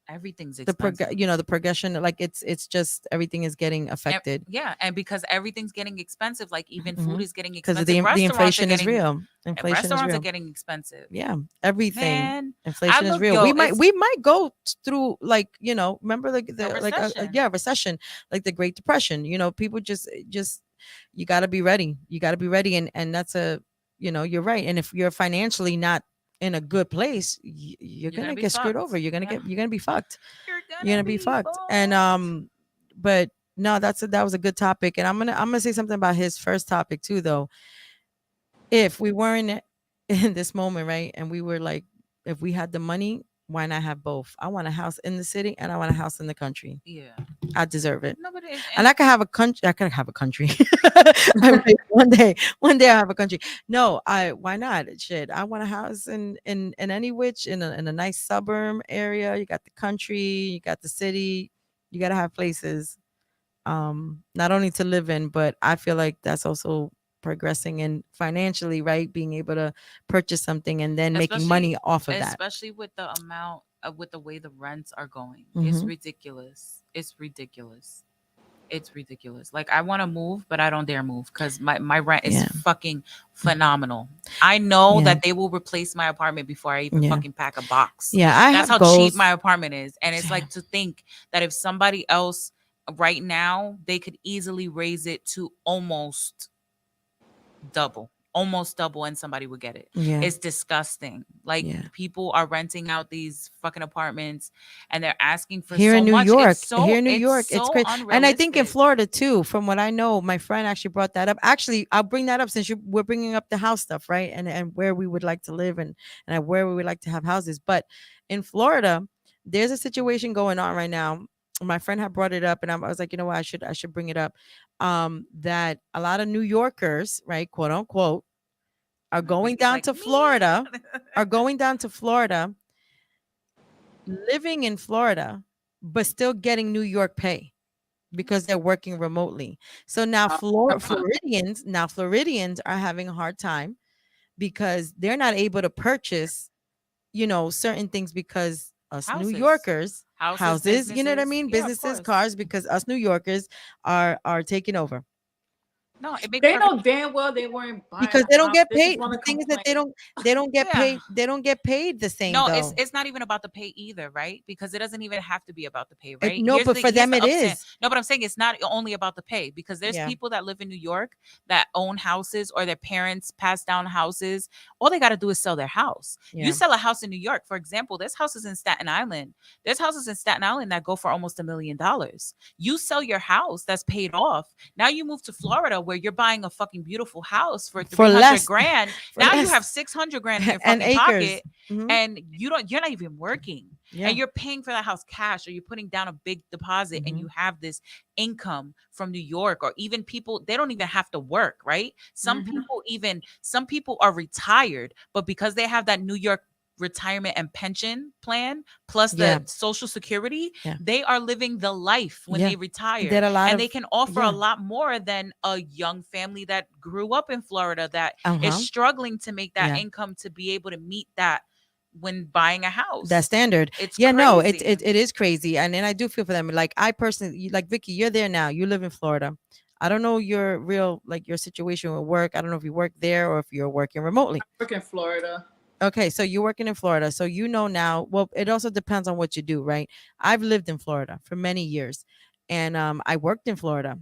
Everything's the expensive. the progression, like it's just everything is getting affected Yeah, and because everything's getting expensive, like even Mhm. food is getting because expensive. of the Restaurants inflation are is getting, real. Inflation is restaurants are real. getting expensive. Yeah, everything. Man, Inflation is look, real. yo, we it's might go through like remember a recession. recession, like the Great Depression. People just you got to be ready. You got to be ready, and that's you're right. And if you're financially not in a good place, you're gonna be get screwed fucked. over. You're gonna be fucked. You're You're gonna be fucked. And but no, that was a good topic. And I'm gonna say something about his first topic too, though. If we weren't in this moment, right, and we were like, if we had the money, why not have both? I want a house in the city and I want a house in the country. Yeah, I deserve it. no, but And I could have a country. I could have a country. one day I have a country. No, why not? Shit, I want a house in any which in a nice suburb area. You got the country, you got the city. You got to have places, not only to live in, but I feel like that's also progressing and financially, right? Being able to purchase something and then making money off of that. especially with the amount with the way the rents are going. Mhm. It's ridiculous. It's ridiculous. It's ridiculous. Like I want to move, but I don't dare move because my rent is Yeah. fucking phenomenal. I know Yeah. that they will replace my apartment before I even Yeah. fucking pack a box. Yeah, That's how goals. cheap my apartment is. And it's like to think that if somebody else right now, they could easily raise it to almost double, almost double, and somebody would get it. Yeah. It's disgusting. Like Yeah. people are renting out these fucking apartments and they're asking for Here so in New much. York, It's so here in New York, it's so crazy. And I think in unrealistic. Florida too, from what I know, my friend actually brought that up. Actually, I'll bring that up since we're bringing up the house stuff, right? And where we would like to live and where we would like to have houses. But in Florida, there's a situation going on right now. My friend had brought it up, and I was like, you know what, I should bring it up. That a lot of New Yorkers, right, quote unquote, are going It's down like to me. Florida, are going down to Florida, living in Florida, but still getting New York pay because they're working remotely. So now Floridians are having a hard time because they're not able to purchase, certain things because us New Houses. Yorkers, Houses, houses, you know what I businesses. mean? Yeah, of Businesses, course. cars, because us New Yorkers are taking over. No, it makes They perfect. know damn well they weren't buying Because a they don't house. get They just paid. want The to thing is that complain. they don't get Yeah. paid. They don't get paid the same No, though. it's not even about the pay either, right? Because it doesn't even have to be about the pay, It- right? no, but for here's them the it upset. is. No, but I'm saying it's not only about the pay because there's Yeah. people that live in New York that own houses or their parents passed down houses. All they got to do is sell their house. Yeah. You sell a house in New York, for example, there's houses in Staten Island. There's houses in Staten Island that go for almost $1 million. You sell your house that's paid off. Now you move to Florida where you're buying a fucking beautiful house for 300 less. grand. For Now you less. have 600 grand in your And fucking acres. pocket Mhm. and you're not even working. Yeah. And you're paying for that house cash or you're putting down a big deposit and Mhm. you have this income from New York or even people they don't even have to work, right? Some people are retired, but because they have that New York retirement and pension plan plus Yeah. the social security, Yeah. they are living the life when Yeah. they retire. That a lot And of they can offer yeah. a lot more than a young family that grew up in Florida that is Uh-huh. struggling to make that Yeah. income to be able to meet that when buying a house. That standard. It's Yeah, no, it crazy. is crazy. And I do feel for them. Like I personally, like Vicky, you're there now. You live in Florida. I don't know your real like your situation with work. I don't know if you work there or if you're working remotely. I work in Florida. Okay, so you're working in Florida. So you know now, well, it also depends on what you do, right? I've lived in Florida for many years and I worked in Florida,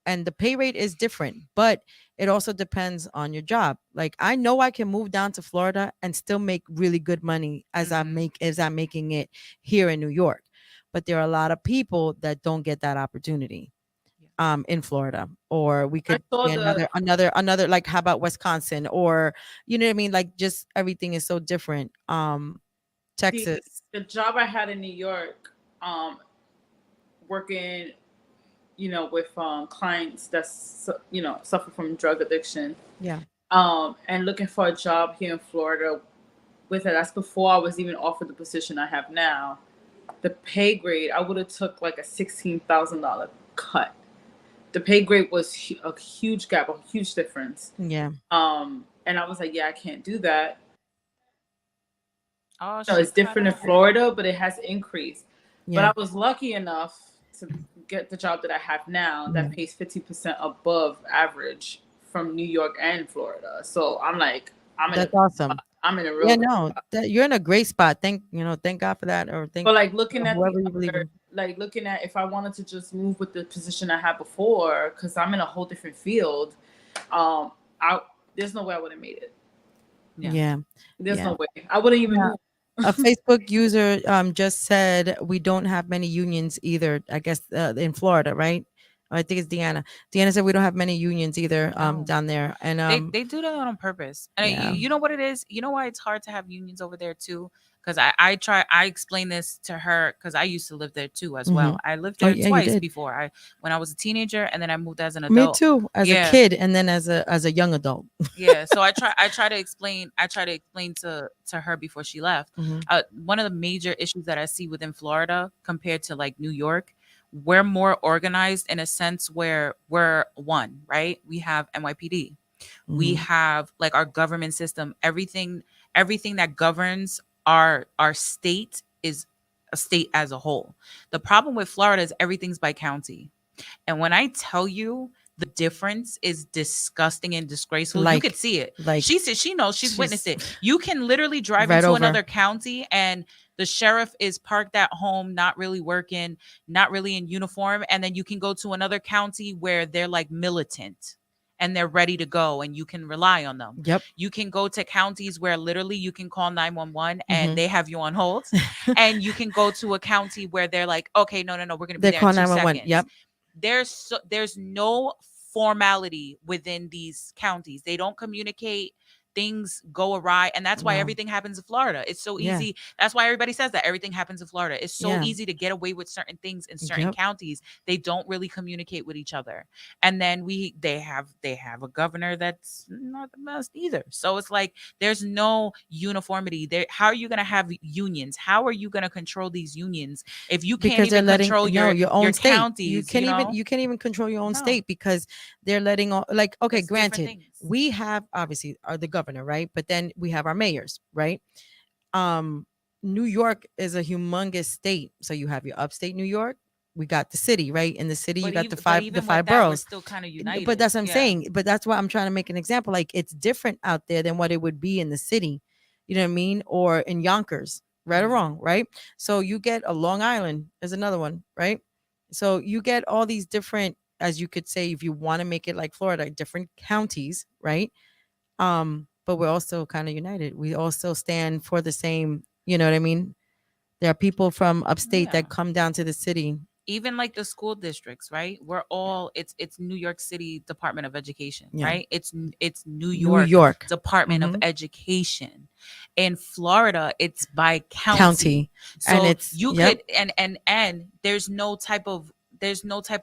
and the pay rate is different, but it also depends on your job. Like I know I can move down to Florida and still make really good money as I'm making it here in New York. But there are a lot of people that don't get that opportunity in Florida, or we could saw say another like how about Wisconsin, or you know what I mean, like just everything is so different. Texas. The job I had in New York, working, with clients that suffer from drug addiction. Yeah. And looking for a job here in Florida with it. That's before I was even offered the position I have now. The pay grade, I would have took like a $16,000 cut. The pay grade was a huge gap, a huge difference. Yeah. And I was like, yeah, I can't do that. Oh, So it's different in Florida, but it has increased. Yeah. But I was lucky enough to get the job that I have now that pays 50% above average from New York and Florida. So I'm like, that's awesome. I'm in a real yeah, no, you're in a great spot. Thank God for that. Or but like looking at whoever you believe in. like looking at if I wanted to just move with the position I had before, because I'm in a whole different field, there's no way I would have made it. Yeah. There's no way. I wouldn't even move. A Facebook user just said we don't have many unions either. I guess in Florida, right? I think it's Deanna. Deanna said we don't have many unions either down there, and they do that on purpose. And yeah. you know what it is? You know why it's hard to have unions over there too? Because I explain this to her because I used to live there too as well. I lived there twice before. When I was a teenager and then I moved as an adult. Me too, as a kid and then as a young adult. Yeah, so I try to explain to her before she left. One of the major issues that I see within Florida compared to like New York, we're more organized in a sense where we're one, right? We have NYPD. We have like our government system, everything that governs our state is a state as a whole. The problem with Florida is everything's by county. And when I tell you the difference is disgusting and disgraceful, you could see it. Like she said, she knows, she's witnessed it. You can literally drive into another county and the sheriff is parked at home, not really working, not really in uniform. And then you can go to another county where they're like militant and they're ready to go and you can rely on them. Yep. You can go to counties where literally you can call 911 Mhm. and they have you on hold. And you can go to a county where they're like, okay, no, we're going to be They there call in 2 911. seconds. Yep. There's no formality within these counties. They don't communicate. Things go awry, and that's why No. everything happens in Florida. It's so Yeah. easy. That's why everybody says that everything happens in Florida. It's so Yeah. easy to get away with certain things in certain Yep. counties. They don't really communicate with each other, and then they have a governor that's not the best either. So it's like there's no uniformity there. How are you going to have unions? How are you going to control these unions if you can't Because they're even letting control your own state. counties? You can't even control your own No. state because they're letting all, like, okay, It's different granted, things. we have obviously are the governor, right? But then we have our mayors, right? New York is a humongous state. So you have your upstate New York. We got the city, right? In the city, you got the five even with five that, we're boroughs. still kind of united. But that's what I'm Yeah. saying. But that's why I'm trying to make an example. Like, it's different out there than what it would be in the city. You know what I mean? Or in Yonkers, right or Mhm. wrong, right? So you get a Long Island is another one, right? So you get all these different, as you could say, if you want to make it like Florida, different counties, right? But we're also kind of united. We all still stand for the same, you know what I mean? There are people from upstate Yeah. that come down to the city. Even like the school districts, right? We're all it's New York City Department of Education, Yeah. right? It's New New York, York Department of Mhm. Education. In Florida, it's by county. County. So And it's- you yep. could and there's no type of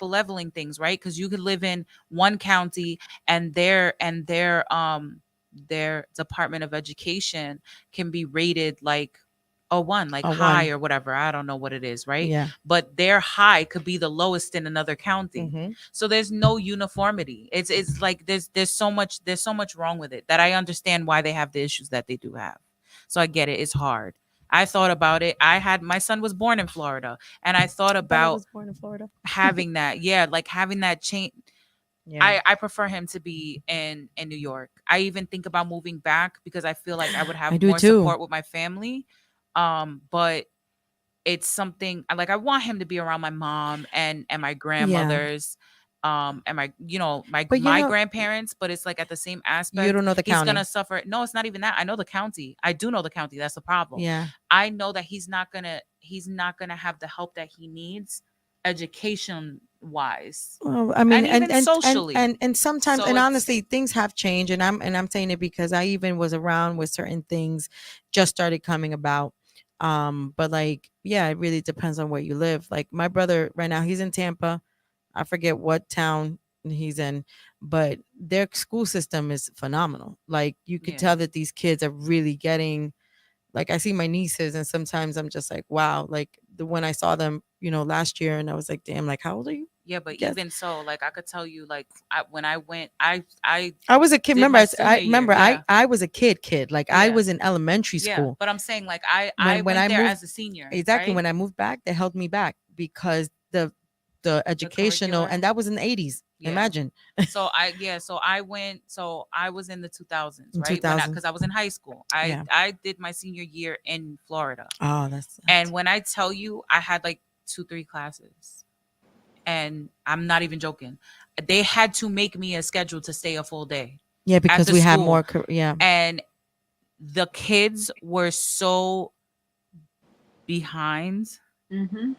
leveling things, right? Because you could live in one county and their Department of Education can be rated like a 1, like A high 1. or whatever. I don't know what it is, right? Yeah. But their high could be the lowest in another county. Mhm. So there's no uniformity. It's like there's so much wrong with it that I understand why they have the issues that they do have. So I get it. It's hard. I thought about it. My son was born in Florida, and I thought Bella about was born in Florida. having that. Yeah, like having that change. Yeah. I prefer him to be in New York. I even think about moving back because I feel like I would I have do more too. support with my family. But it's something like I want him to be around my mom and my grandmothers, and my But you my know- grandparents. But it's like at the same aspect, You don't know the he's county. gonna suffer. No, it's not even that. I know the county. I do know the county. That's the problem. Yeah. I know that he's not gonna have the help that he needs, education wise. Well, I mean, even socially. and sometimes, So and it's- honestly, things have changed, and I'm saying it because I even was around with certain things just started coming about. But like, yeah, it really depends on where you live. Like my brother right now, he's in Tampa. I forget what town he's in, but their school system is phenomenal. Like you could Yeah. tell that these kids are really getting. Like I see my nieces, and sometimes I'm just like, wow. Like when I saw them, last year, and I was like, damn, like how old are you? Yeah, but Yes. even so, like I could tell you, like when I went, I was a kid. did Remember, my I senior remember year, yeah. I was a kid. Like I Yeah. was in elementary yeah. school. But I'm saying like I When went I there moved- as a senior. Exactly. right? When I moved back, they held me back because the educational, curricular? and that was in the 80s. Yeah. Imagine. So I went. So I was in the 2000s, In right? 2000s. Because I was in high school. Yeah. I did my senior year in Florida, Oh, that's and when I tell you, I had like 2-3 classes, and I'm not even joking. They had to make me a schedule to stay a full day. yeah, because the we had school. more. Yeah. And the kids were so behind Mm-hmm.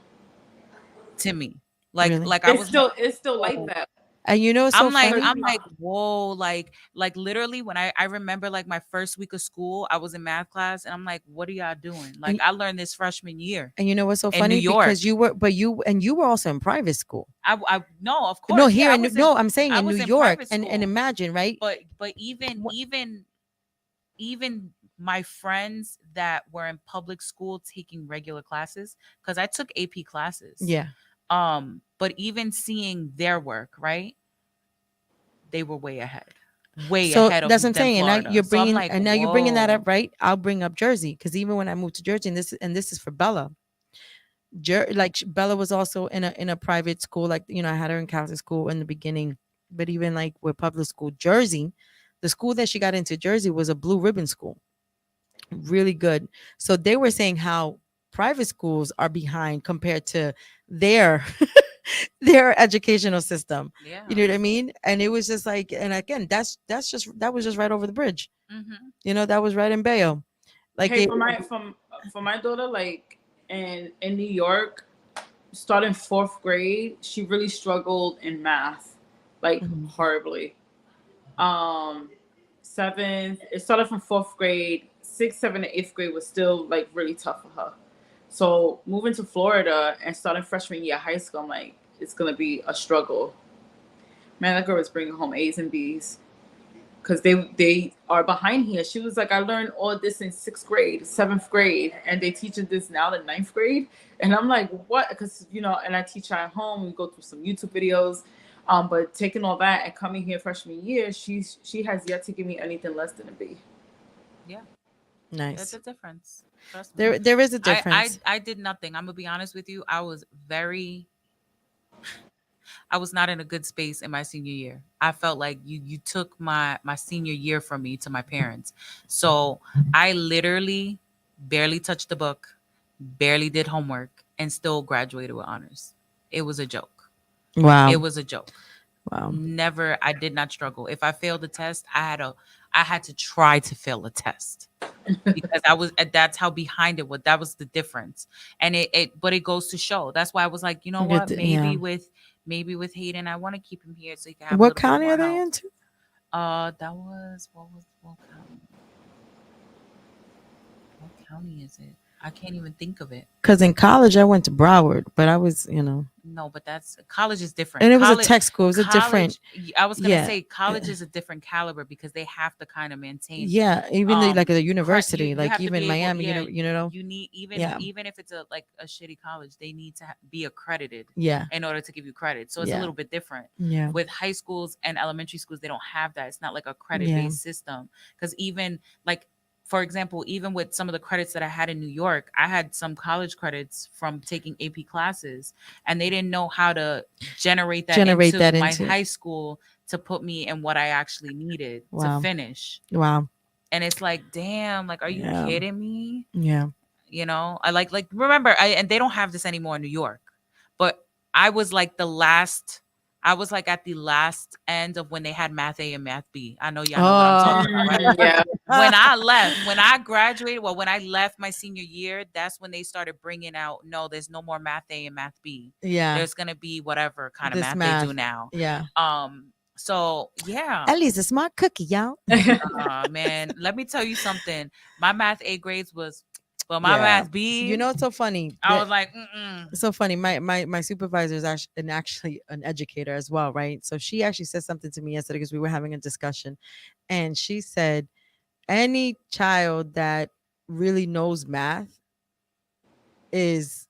to me. Like Really? like I was It's still like that. And it's so I'm like funny. whoa, like literally when I remember like my first week of school, I was in math class and I'm like, what are y'all doing? Like I learned this freshman year. And you know what's so in funny? New York. Because you were also in private school. I no, of course. No, yeah, here I in was no, I'm saying I in was New in York, private and school. imagine, right? But even my friends that were in public school taking regular classes, because I took AP classes. Yeah. But even seeing their work, right? They were way ahead. Way So ahead of that's what I'm than saying. And now Florida. you're So I'm bringing, like, and now you're bringing that whoa. up, right? I'll bring up Jersey because even when I moved to Jersey, and this is for Bella. Bella was also in a private school. Like I had her in Catholic school in the beginning, but even like with public school, Jersey, the school that she got into Jersey was a blue ribbon school, really good. So they were saying how private schools are behind compared to their their educational system. Yeah. You know what I mean? And it was just like, and again, that was just right over the bridge. Mm-hmm. That was right in Bayo. Like Hey, it, for my daughter, like in New York, starting fourth grade, she really struggled in math, like Mhm. horribly. Seventh, it started from fourth grade. Sixth, seventh, and eighth grade was still like really tough for her. So moving to Florida and starting freshman year of high school, I'm like, it's gonna be a struggle. Man, that girl was bringing home A's and B's because they are behind here. She was like, I learned all this in sixth grade, seventh grade, and they teach this now in ninth grade. And I'm like, what? Because and I teach her at home. We go through some YouTube videos. But taking all that and coming here freshman year, she has yet to give me anything less than a B. Yeah. Nice. There's a difference. Trust me. There is a difference. I did nothing. I'm gonna be honest with you. I was not in a good space in my senior year. I felt like you took my senior year from me to my parents. So I literally barely touched the book, barely did homework, and still graduated with honors. It was a joke. Wow. It was a joke. Wow. Never, I did not struggle. If I failed a test, I had to try to fail a test because that's how behind it was. That was the difference. And but it goes to show. That's why I was like, you know what? Maybe with Hayden, I want to keep him here so he can have. What county are they into? That was what county? What county is it? I can't even think of it. Because in college I went to Broward, but I was, No, but that's college is different. and it was college, a tech school. It was a different. I was gonna Yeah. say college is a different caliber because they have to kind of maintain. Yeah, even like a you university, have like to even be able- Miami, yeah, you know. You need Yeah. even if it's a shitty college, they need to be accredited Yeah, in order to give you credit. So it's Yeah. a little bit different. yeah, With high schools and elementary schools, they don't have that. It's not like a credit Yeah. based system. Because even like, for example, even with some of the credits that I had in New York, I had some college credits from taking AP classes, and they didn't know how to generate that into my high school to put me in what I actually needed Wow. to finish. Wow. And it's like, damn, like, are you Yeah. kidding me? Yeah. I like remember, and they don't have this anymore in New York, but I was like at the last end of when they had math A and math B. I know y'all know what I'm talking about, right? Yeah. When I graduated, when I left my senior year, that's when they started bringing out, no, there's no more math A and math B. Yeah. There's going to be whatever kind of This math they do now. Yeah. So yeah. Ellie's a smart cookie, y'all. Man, let me tell you something. My math A grades was, but my math B. You know, it's so funny. I was like, It's so funny. My supervisor is actually an educator as well, right? So she actually said something to me yesterday because we were having a discussion, and she said, any child that really knows math is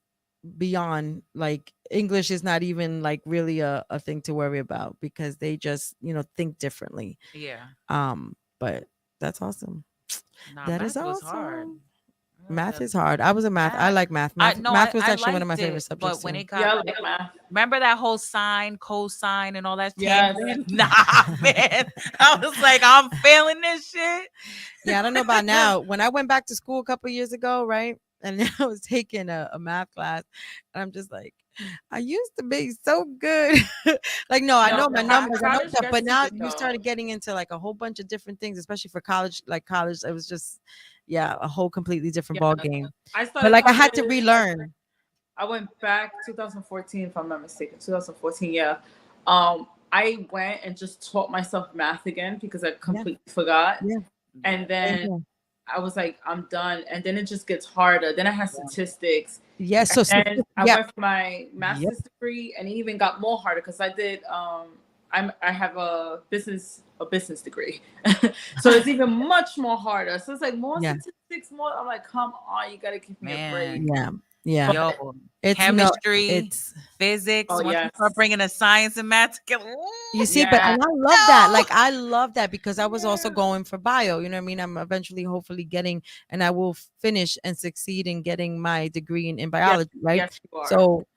beyond, like, English is not even like really a thing to worry about because they just think differently. Yeah. But that's awesome. Nah, That math is was awesome. hard. Math is hard. I was a math. I like math. Math was actually one of my liked it, favorite subjects. But when too. it got, Yeah, I like math. remember that whole sine, cosine, and all that? Yes. Nah, man. I was like, I'm failing this shit. Yeah, I don't know about now. When I went back to school a couple years ago, right, and I was taking a math class, and I'm just like, I used to be so good. Like, no, I know my numbers, I know college stuff, gets but now it, you though. started getting into like a whole bunch of different things, especially for college. Like college, it was just, a whole completely different ball game. I started But like, I had to college- relearn. I went back 2014, if I'm not mistaken. 2014, yeah. I went and just taught myself math again because I completely forgot. Yeah. And then I was like, I'm done. And then it just gets harder. Then I had statistics. Yes. So And I yeah. went for my master's degree, and it even got more harder because I did. I have a business degree, so it's even much more harder. So it's like more statistics, more. I'm like, come on, you gotta give me a break. Yeah. Yeah. Yo, It's chemistry, it's physics. Oh, Once yes. you start bringing the science and math together. You see, but and I love that. Like, I love that because I was also going for bio. You know what I mean? I'm eventually, hopefully, getting, and I will finish and succeed in getting my degree in biology, right? Yes, you are. So,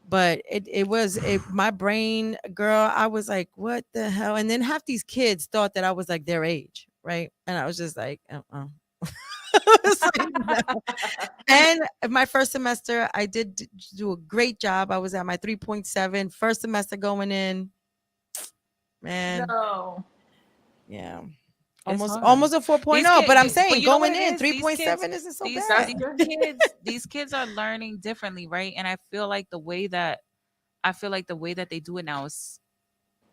but it was my brain, girl. I was like, what the hell? And then half these kids thought that I was like their age, right? And I was just like, was like, no. And my first semester, I did do a great job. I was at my 3.7 first semester going in. Man, No. yeah. It's Almost hard. almost a 4.0, but I'm saying but you know what going it in is? These kids, 3.7 isn't so these bad. these kids are learning differently, right? And I feel like the way that they do it now is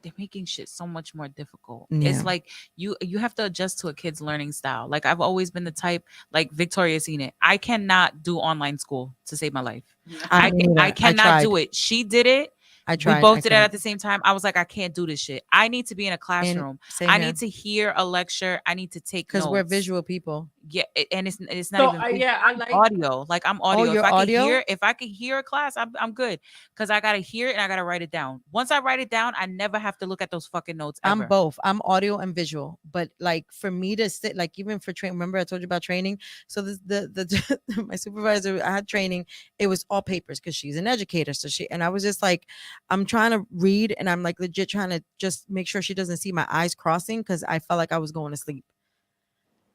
they're making shit so much more difficult. Yeah. It's like you have to adjust to a kid's learning style. Like I've always been the type, like Victoria's seen it. I cannot do online school to save my life. I I cannot do tried. it. She did it. I We tried. both I did it couldn't. at the same time. I was like, I can't do this shit. I need to be in a And classroom. same I here. need to hear a lecture. I need to take Because notes. we're visual people. Yeah, and it's not So even yeah, I like audio. Like I'm audio. you're audio? If I can hear a class, I'm good. Because I gotta hear it and I gotta write it down. Once I write it down, I never have to look at those fucking notes ever. I'm both. I'm audio and visual. But like for me to sit, like even for training, remember I told you about training. So the my supervisor, I had training. It was all papers because she's an educator. So I was just like, I'm trying to read and I'm like legit trying to just make sure she doesn't see my eyes crossing because I felt like I was going to sleep.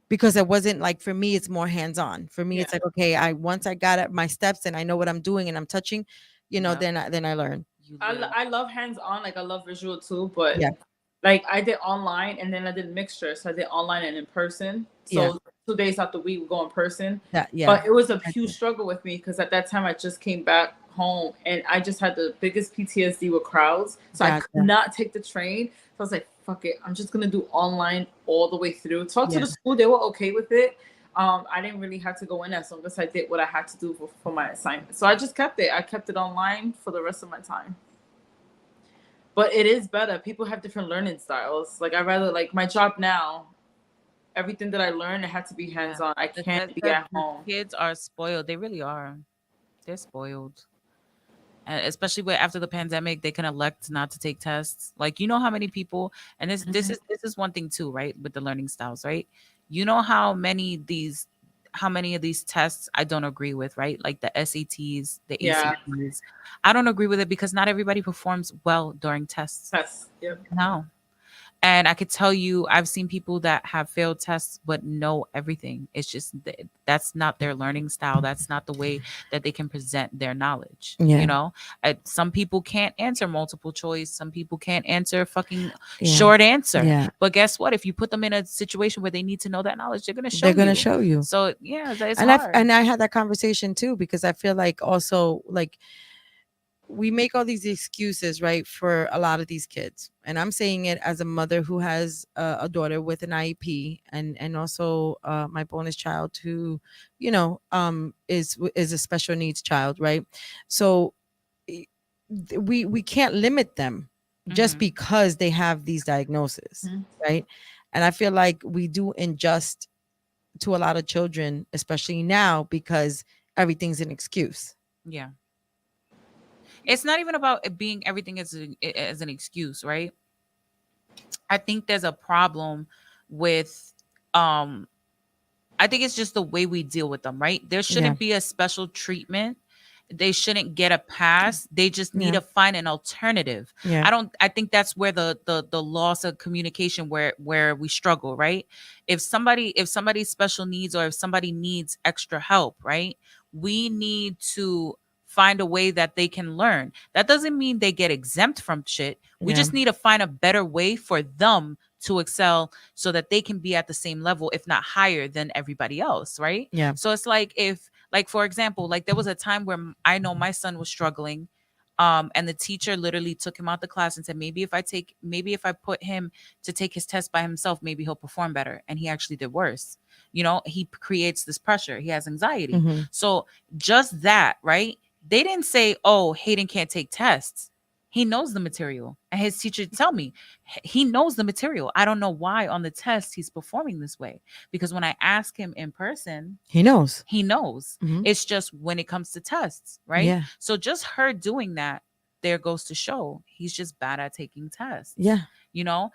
Because it wasn't like, for me, it's more hands-on. For me, it's like, okay, once I got at my steps and I know what I'm doing and I'm touching, Yep. then I learn. I love hands-on, like I love visual too, but Yeah. like I did online and then I did mixture. So I did online and in person. So Yeah. 2 days out the week we go in person. Yeah. But it was a I huge see. struggle with me because at that time I just came back home and I just had the biggest PTSD with crowds. So I Gotcha. could not take the train. So I was like, fuck it. I'm just gonna do online all the way through. Talk to Yeah. the school, they were okay with it. I didn't really have to go in as long as I did what I had to do for my assignment. So I just kept it. I kept it online for the rest of my time. But it is better. People have different learning styles. Like I rather, like my job now, everything that I learned, it had to be hands-on. I can't be at home. Kids are spoiled. They really are. They're spoiled. And especially after the pandemic, they can elect not to take tests. Like you know how many people, and this is one thing too, right? With the learning styles, right? You know how many of these tests I don't agree with, right? Like the SATs, the Yeah. ACTs. I don't agree with it because not everybody performs well during tests. Tests. Yep. No. And I could tell you, I've seen people that have failed tests but know everything. It's just that's not their learning style. That's not the way that they can present their knowledge. Yeah. You know, some people can't answer multiple choice. Some people can't answer fucking Yeah. short answer. Yeah. But guess what? If you put them in a situation where they need to know that knowledge, they're gonna show They're gonna you. show you. So yeah, it's And hard. I had that conversation too because I feel like also like we make all these excuses, right, for a lot of these kids. And I'm saying it as a mother who has a daughter with an IEP and also my bonus child who, is a special needs child, right? So we can't limit them just Mhm. because they have these diagnoses, Mhm. right? And I feel like we do injust to a lot of children, especially now, because everything's an excuse. Yeah. It's not even about it being everything as an excuse, right? I think there's a problem with I think it's just the way we deal with them, right? There shouldn't be a special treatment. They shouldn't get a pass. They just need to find an alternative. Yeah. I think that's where the loss of communication where we struggle, right? If somebody's special needs or if somebody needs extra help, right? We need to find a way that they can learn. That doesn't mean they get exempt from shit. We Yeah. just need to find a better way for them to excel so that they can be at the same level, if not higher than everybody else, right? Yeah. So it's like for example, like there was a time where I know my son was struggling, and the teacher literally took him out the class and said, maybe if I put him to take his test by himself, maybe he'll perform better. And he actually did worse. You know, he creates this pressure. He has anxiety. Mhm. So just that, right? They didn't say, oh, Hayden can't take tests. He knows the material. And his teacher tell me, he knows the material. I don't know why on the test he's performing this way. Because when I ask him in person, He knows. he knows. Mhm. It's just when it comes to tests, right? Yeah. So just her doing that, there goes to show he's just bad at taking tests. Yeah. You know,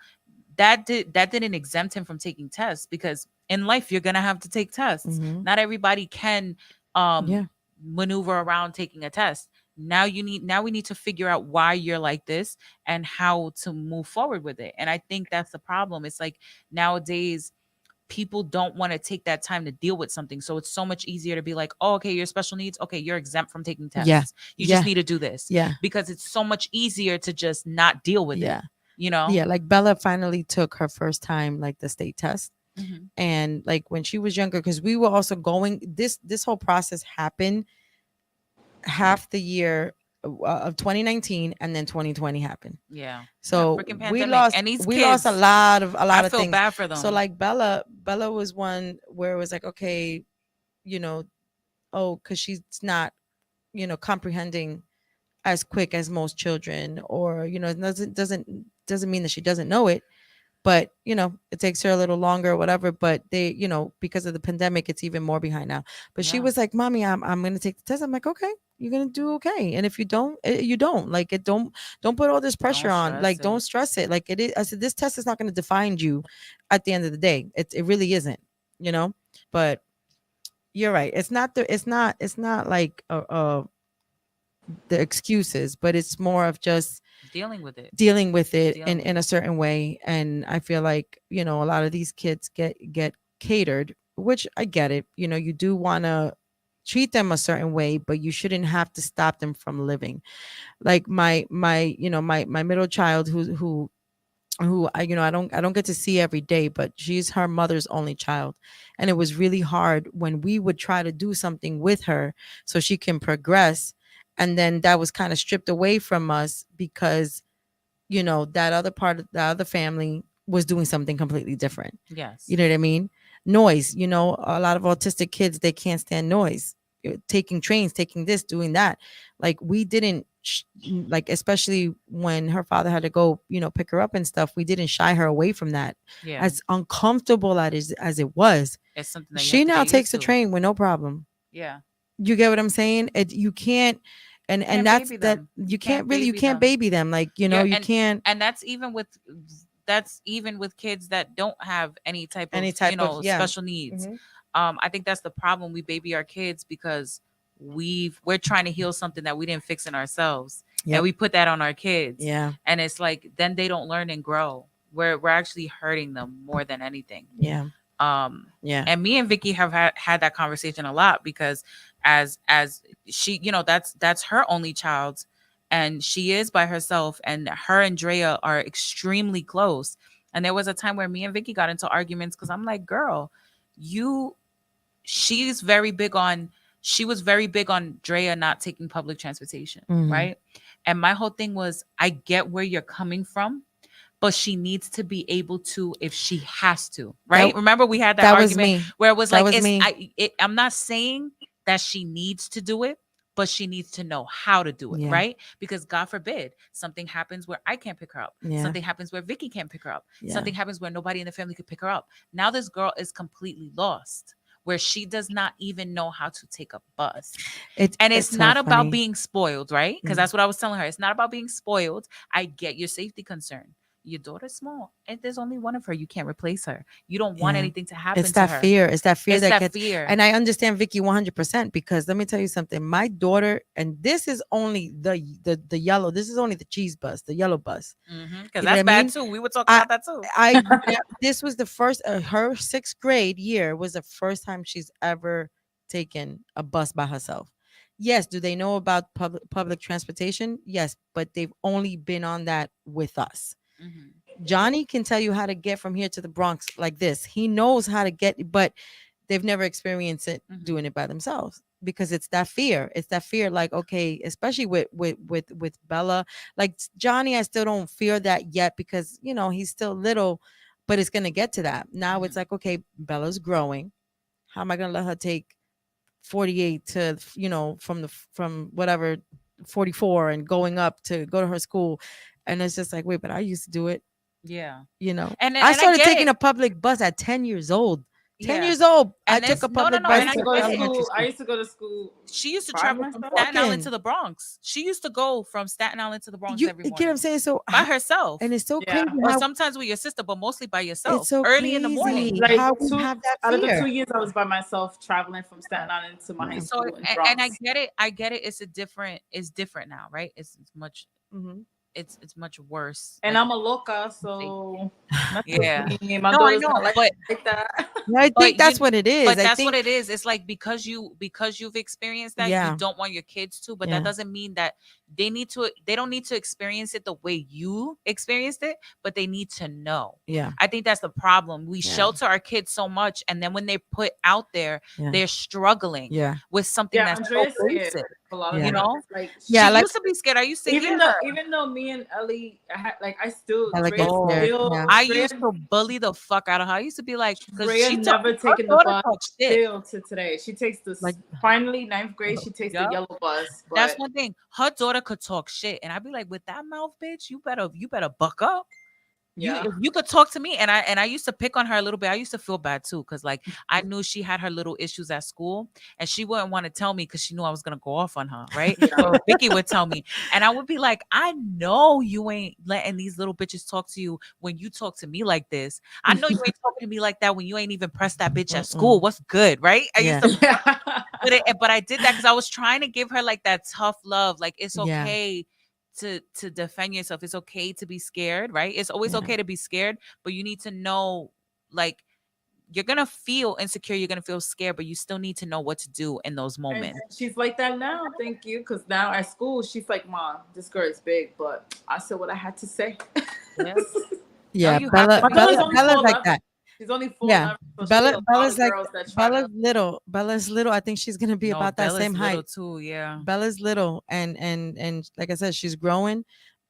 that didn't exempt him from taking tests, because in life you're gonna have to take tests. Mhm. Not everybody can Yeah. maneuver around taking a test. Now we need to figure out why you're like this and how to move forward with it. And I think that's the problem. It's like nowadays people don't want to take that time to deal with something. So it's so much easier to be like, oh, okay, you're special needs. Okay, you're exempt from taking tests. Yeah. You Yeah. just need to do this. Yeah. Because it's so much easier to just not deal with Yeah. it. You know? Yeah. Like Bella finally took her first time, like the state test. Mhm. And like when she was younger, because we were also going, this whole process happened half the year of 2019, and then 2020 happened. Yeah. So freaking we pandemic. lost And these we lost a kids, lot of I of feel things. bad for them. So like Bella was one where it was like, okay, you know, oh, because she's not, you know, comprehending as quick as most children, or you know, it doesn't mean that she doesn't know it, but you know, it takes her a little longer or whatever. But they, you know, because of the pandemic, it's even more behind now. But she Yeah. was like, mommy, I'm gonna take the test. I'm like, okay, you're gonna do okay. And if you don't, you don't. Like, it don't put all this pressure on. stress Like, it. don't stress it. Like, it is. I said, this test is not gonna define you at the end of the day. It really isn't, you know. But you're right. It's not like the excuses, but it's more of just dealing with it. dealing with it Dealing with in a certain way. And I feel like, you know, a lot of these kids get catered, which I get it. You know, you do want to treat them a certain way, but you shouldn't have to stop them from living. Like my you know, my middle child who I, you know, I don't get to see every day, but she's her mother's only child. And it was really hard when we would try to do something with her so she can progress, and then that was kind of stripped away from us because, you know, that other part of the other family was doing something completely different. Yes. You know what I mean? Noise, you know, a lot of autistic kids, they can't stand noise. Taking trains, taking this, doing that. Like we didn't like, especially when her father had to go, you know, pick her up and stuff, we didn't shy her away from that. Yeah. As uncomfortable as it was, It's something that you she have to now get takes used the to. train with no problem. Yeah. You get what I'm saying? You can't, and can't that's baby that them. you can't really, you can't baby them. Like, you know, you can't. And that's even with kids that don't have any type of yeah. special needs. Mhm. I think that's the problem. We baby our kids because we're trying to heal something that we didn't fix in ourselves. Yep. And we put that on our kids. Yeah. And it's like then they don't learn and grow. We're actually hurting them more than anything. Yeah. Yeah. And me and Vicky have had that conversation a lot because as she, you know, that's her only child, and she is by herself, and her and Drea are extremely close. And there was a time where me and Vicky got into arguments because I'm like, girl, she was very big on Drea not taking public transportation, right? And my whole thing was, I get where you're coming from, but she needs to be able to if she has to, right? Remember we had that argument where it was I'm not saying that she needs to do it, but she needs to know how to do it, right? Because God forbid something happens where I can't pick her up. Something happens where Vicky can't pick her up. Something happens where nobody in the family could pick her up. Now this girl is completely lost, where she does not even know how to take a bus. It's not about being spoiled, right? Because that's what I was telling her. It's not about being spoiled. I get your safety concern. Your daughter's small, and there's only one of her. You can't replace her. You don't want anything to happen to her. It's that fear that gets. Fear. And I understand Vicky 100%, because let me tell you something. My daughter, and this is only the yellow. This is only the cheese bus, the yellow bus. Because that's bad too. We were talking about that too. This was the first. Her 6th grade year was the first time she's ever taken a bus by herself. Yes, do they know about public transportation? Yes, but they've only been on that with us. Johnny can tell you how to get from here to the Bronx like this. He knows how to get, but they've never experienced it doing it by themselves, because it's that fear. It's that fear. Like, okay, especially with Bella, like Johnny, I still don't fear that yet because, you know, he's still little, but it's going to get to that. Now it's like, okay, Bella's growing. How am I going to let her take 48 to, you know, from whatever 44 and going up to go to her school? And it's just like, wait, but I used to do it. Yeah. You know, and I started taking a public bus at 10 years old. 10 years old. And I took a public bus. I used to go to school. She used to travel from Staten Island to the Bronx. She used to go from Staten Island to the Bronx every morning. You get what I'm saying? So by herself. And it's so crazy. Or sometimes with your sister, but mostly by yourself. It's so early in the morning. Like how we have that out of the fear. 2 years I was by myself traveling from Staten Island to my high school in Bronx. And I get it. It's different now, right? It's much it's much worse. And Like, I'm a loca, so that's yeah. me. My No, I daughter's know, not but like that. I think but that's you what it is. but I that's what think, it is. It's like because you've experienced that, you yeah, don't want your kids to, but that yeah, doesn't mean that they don't need to experience it the way you experienced it, but they need to know. yeah, I think that's the problem. We yeah, shelter our kids so much, and then when they put out there, yeah, they're struggling yeah, with something Yeah, that's so Andrea's scared basic. a lot of yeah, You times. know, Like she yeah. Like used to be scared. I used to hear her. even though me and Ellie like I still Bella Drea gets Oh, scared. still Yeah, I Drea used to bully the fuck out of her. I used to be like, because Drea never her taken the daughter bus talk shit. still to today. She takes like, this finally ninth grade. She takes the Yup. yellow bus, That's but one thing. Her daughter could talk shit, and I'd be like, with that mouth, bitch, you better buck up. You yeah, if you could talk to me, and I used to pick on her a little bit. I used to feel bad too, because like I knew she had her little issues at school, and she wouldn't want to tell me because she knew I was gonna go off on her, right? yeah, So Vicky would tell me, and I would be like, I know you ain't letting these little bitches talk to you when you talk to me like this. I know you ain't talking to me like that when you ain't even pressed that bitch at school. mm-mm. What's good, right? I used Yeah, to yeah. but I did that because I was trying to give her like that tough love. Like it's yeah, okay to defend yourself. It's okay to be scared, right? It's always yeah, okay to be scared, but you need to know like you're gonna feel insecure, you're gonna feel scared, but you still need to know what to do in those And moments. she's like that now. Thank you, because now at school she's like, "Mom, this girl is big," but I said what I had to say. Yeah. No, yeah. you have to My be daughter's Bella's only like 4'11". that. She's only Yeah, 4'11", so she get a lot Bella's of like girls that try Bella's to. little. Bella's little. I think she's gonna be no, about that Bella's same little height. too, yeah. Bella's little, and like I said, she's growing,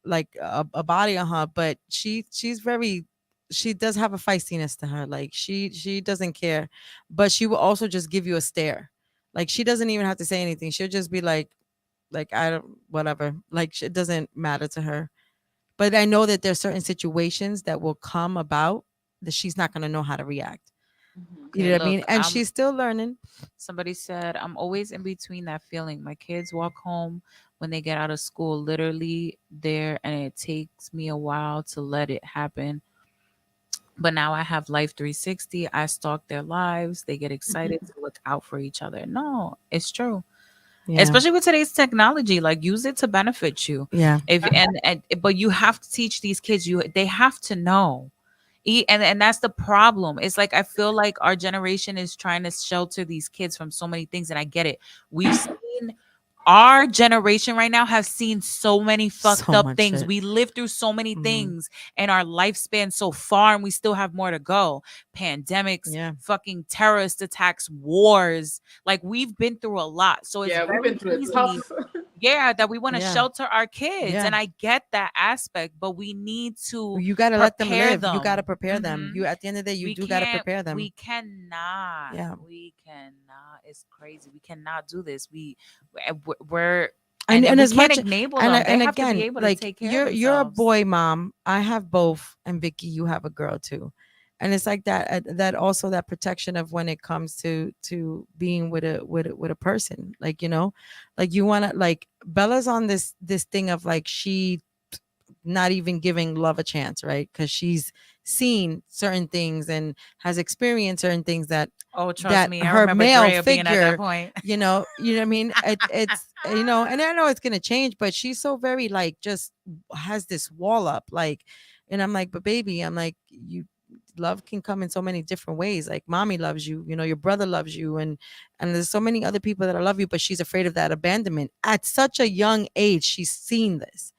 like a body on her, but she's very. She does have a feistiness to her. Like she doesn't care, but she will also just give you a stare. Like she doesn't even have to say anything. She'll just be like I don't whatever. Like it doesn't matter to her. But I know that there's certain situations that will come about that she's not gonna know how to react. Mhm. You Okay, know what I mean? look, And she's still learning. somebody said, I'm always in between that feeling. My kids walk home when they get out of school, literally there, and it takes me a while to let it happen. But now I have Life 360. I stalk their lives. They get excited to look out for each other. No, it's true. Yeah. Especially with today's technology, like use it to benefit you. Yeah. If and but you have to teach these kids, they have to know. And that's the problem. It's like I feel like our generation is trying to shelter these kids from so many things, and I get it. We've seen our generation right now have seen so many fucked So up much things. shit. We lived through so many Mhm. things in our lifespan so far, and we still have more to go. Pandemics, Yeah. fucking terrorist attacks, wars. Like we've been through a lot. So it's Yeah, we've very been through it easy, tough. yeah, that we want to Yeah. shelter our kids. Yeah. And I get that aspect, but we need to You got to let them prepare live. You got to them. prepare them. Mhm. You at the end of the day, you do got to prepare them. We cannot. Yeah. We cannot. It's crazy. We cannot do this. We're And we as can't much enable and them. They and have to be again, able to like take care of you're a themselves. boy mom. I have both, and Vicky, you have a girl too. And it's like that that also that protection of when it comes to being with a person. Like, like you want to like Bella's on this thing of like she not even giving love a chance, right? Because she's seen certain things and has experienced certain things that Oh, trust that me. I her remember male Drea being at that figure, point. you know what I mean? It's and I know it's gonna change, but she's so very like just has this wall up, like, and I'm like, but baby, I'm like, you love can come in so many different ways. Like mommy loves you, your brother loves you, and there's so many other people that love you, but she's afraid of that abandonment. At such a young age, she's seen this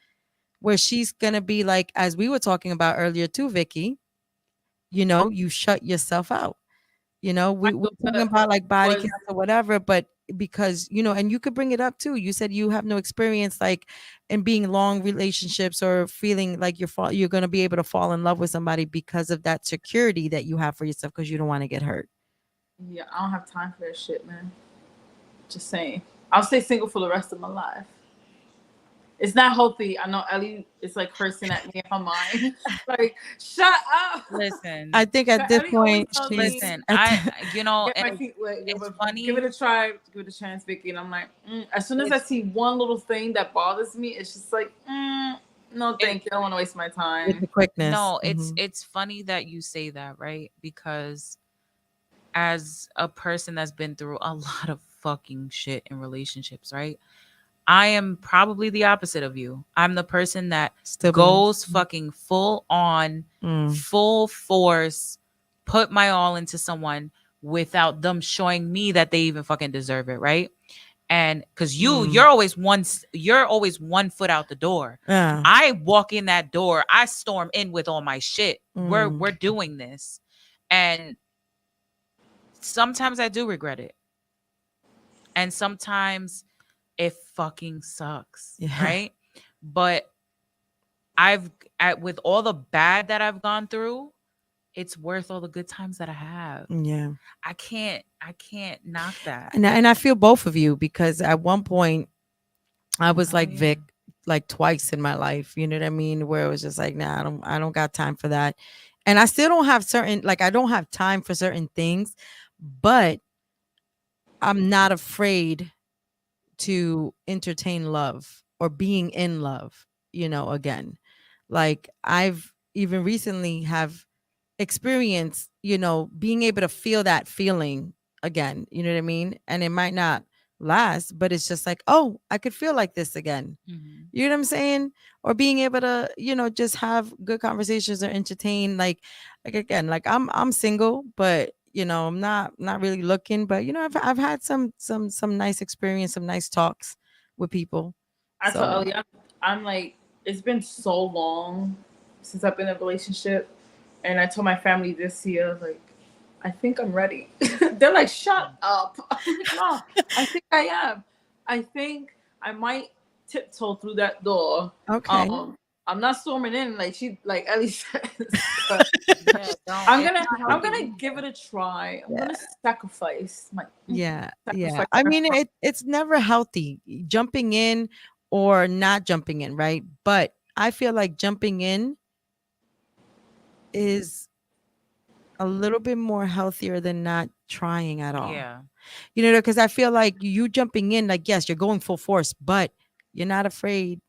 where she's gonna be like, as we were talking about earlier too, Vicky, you shut yourself out. My We're talking daughter about like body was cancer, whatever, but because, and you could bring it up too. You said you have no experience like in being long relationships or feeling like you're going to be able to fall in love with somebody because of that security that you have for yourself because you don't want to get hurt. yeah. I don't have time for that shit, man. Just saying. I'll stay single for the rest of my life. It's not healthy. I know Ellie is like cursing at me in her mind. Like, shut up. Listen, I think at But this Ellie always point, tells she's me, listen. at get my And feet wet. it's Give funny. it a try. Give it a chance, Vicky. And I'm like, as soon as I see one little thing that bothers me, it's just like, no, thank you. I don't want to waste my with time. the quickness. No, Mhm. it's funny that you say that, right? Because as a person that's been through a lot of fucking shit in relationships, right? I am probably the opposite of you. I'm the person that Still goes fucking full on, Mm. full force, put my all into someone without them showing me that they even fucking deserve it, right? And because you're always you're always 1 foot out the door. Yeah. I walk in that door, I storm in with all my shit. We're Mm. doing this, and sometimes I do regret it, and sometimes it fucking sucks, Yeah. right? But with all the bad that I've gone through, it's worth all the good times that I have. Yeah. I can't knock that. And I feel both of you, because at one point I was Oh, like yeah. Vic, like twice in my life, you know what I mean, where it was just like, nah, I don't got time for that. And I still don't have certain, like, I don't have time for certain things, but I'm not afraid to entertain love or being in love, you know, again. Like, I've even recently have experienced, you know, being able to feel that feeling again, you know what I mean? And it might not last, but it's just like, oh, I could feel like this again. Mhm. You know what I'm saying? Or being able to, you know, just have good conversations or entertain, like again, like I'm single, but you know, I'm not really looking, but you know, I've had some nice experience, some nice talks with people. I told So Ellie, I'm like, it's been so long since I've been in a relationship, and I told my family this year, like, I think I'm ready. They're like, shut up. I'm like, no, I think I am. I think I might tiptoe through that door. okay. I'm not storming in like Ellie says. But Yeah, don't. I'm It's gonna not I'm healthy. gonna give it a try. I'm Yeah. gonna sacrifice my Yeah. sacrifice. I mean, it's never healthy jumping in or not jumping in, right? But I feel like jumping in is a little bit more healthier than not trying at all. Yeah. You know, because I feel like you jumping in, like, yes, you're going full force, but you're not afraid.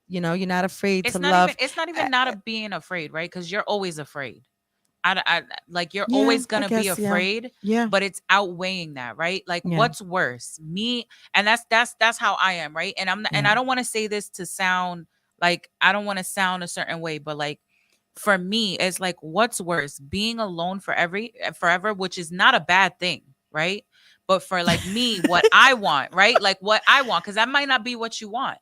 You know, you're not afraid to love. It's not Uh, even not a being afraid, right? Because you're always afraid. I like you're Yeah, always I gonna be guess. Yeah. afraid, Yeah. but it's outweighing that, right? Like Yeah. what's worse, me? And that's how I am, right? And and Yeah. I don't want to say this to sound like I don't want to sound a certain way, but like for me, it's like what's worse, being alone forever, which is not a bad thing, right? But for like me, what I want, right? Like what I want, because that might not be what you want.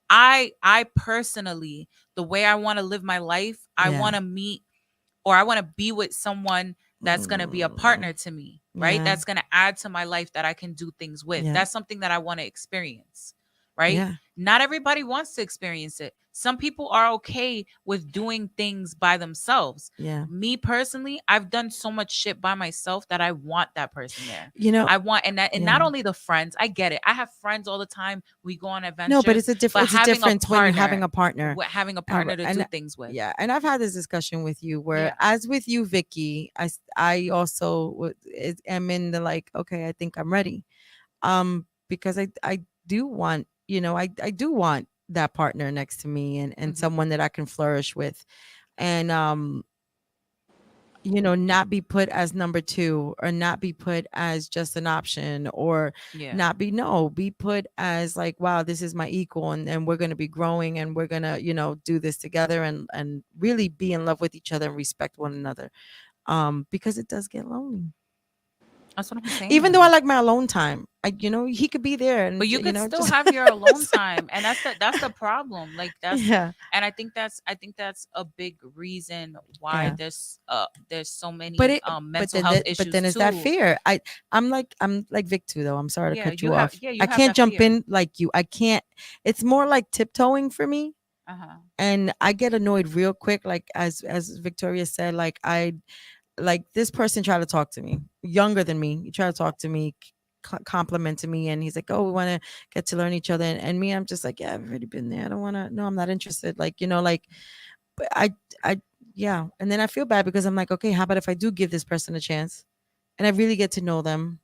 I personally, the way I want to live my life, I Yeah. want to meet or I want to be with someone that's going to be a partner to me, right? Yeah. That's going to add to my life that I can do things with. Yeah. That's something that I want to experience, right? Yeah. Not everybody wants to experience it. Some people are okay with doing things by themselves. Yeah. Me personally, I've done so much shit by myself that I want that person there. You know, I want and yeah. not only the friends, I get it. I have friends all the time. We go on adventures. No, but it's a but difference. It's a having difference when you're having a partner. having a partner to And do things with. yeah, and I've had this discussion with you where, Yeah. as with you, Vicky, I also am in the like, okay, I think I'm ready, because I do want, you know, I do want that partner next to me, and Mhm. someone that I can flourish with, and you know, not be put as number two, or not be put as just an option, or Yeah. not be put as like, wow, this is my equal, and we're going to be growing, and we're going to, you know, do this together, and really be in love with each other and respect one another, because it does get lonely. That's what I'm saying. Even though I like my alone time, you know, he could be there, and But you you could know, still just have your alone time, and that's the problem. Like that's yeah, and I think that's a big reason why yeah. there's so many But mental health but issues then it's that too. fear. I'm like Vic too, though. I'm sorry to Yeah, cut you off. you I have can't that jump fear. in like you. I can't. It's more like tiptoeing for me, Uh-huh. and I get annoyed real quick. Like, as Victoria said, like, like this person tried to talk to me, younger than me. He tried to talk to me, complimented me, and he's like, "Oh, we want to get to learn each other." And me, I'm just like, "Yeah, I've already been there. I don't want to. No, I'm not interested." Like, you know, like, but I, yeah. And then I feel bad because I'm like, okay, how about if I do give this person a chance, and I really get to know them?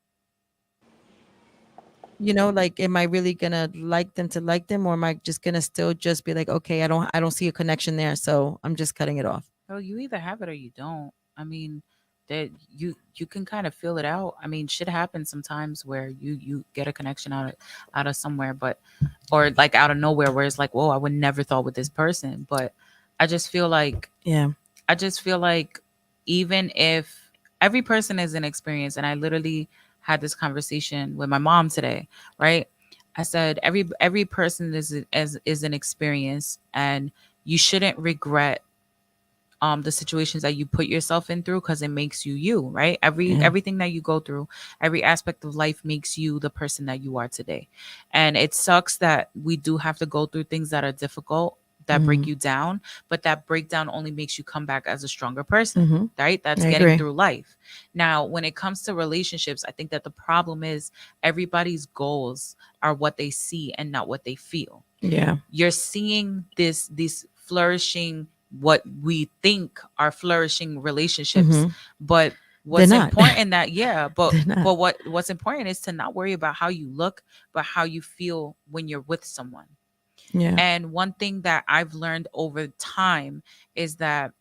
You know, like, am I really gonna like them to like them, or am I just gonna still just be like, okay, I don't see a connection there, so I'm just cutting it off. Well, you either have it or you don't. I mean, that you can kind of feel it out. I mean, shit happens sometimes where you get a connection out of somewhere, but or like out of nowhere where it's like, whoa, I would never thought with this person. But I just feel like Yeah. even if every person is an experience, and I literally had this conversation with my mom today, right? I said every person is an experience, and you shouldn't regret the situations that you put yourself in through, because it makes you you, right? Everything that you go through, every aspect of life makes you the person that you are today. And it sucks that we do have to go through things that are difficult, that break you down, but that breakdown only makes you come back as a stronger person, right? That's I getting agree. through life. Now, when it comes to relationships, I think that the problem is everybody's goals are what they see and not what they feel. Yeah. You're seeing these flourishing, what we think are flourishing relationships, but what's not. important that but They're not. what's important is to not worry about how you look, but how you feel when you're with someone. Yeah. And one thing that I've learned over time is that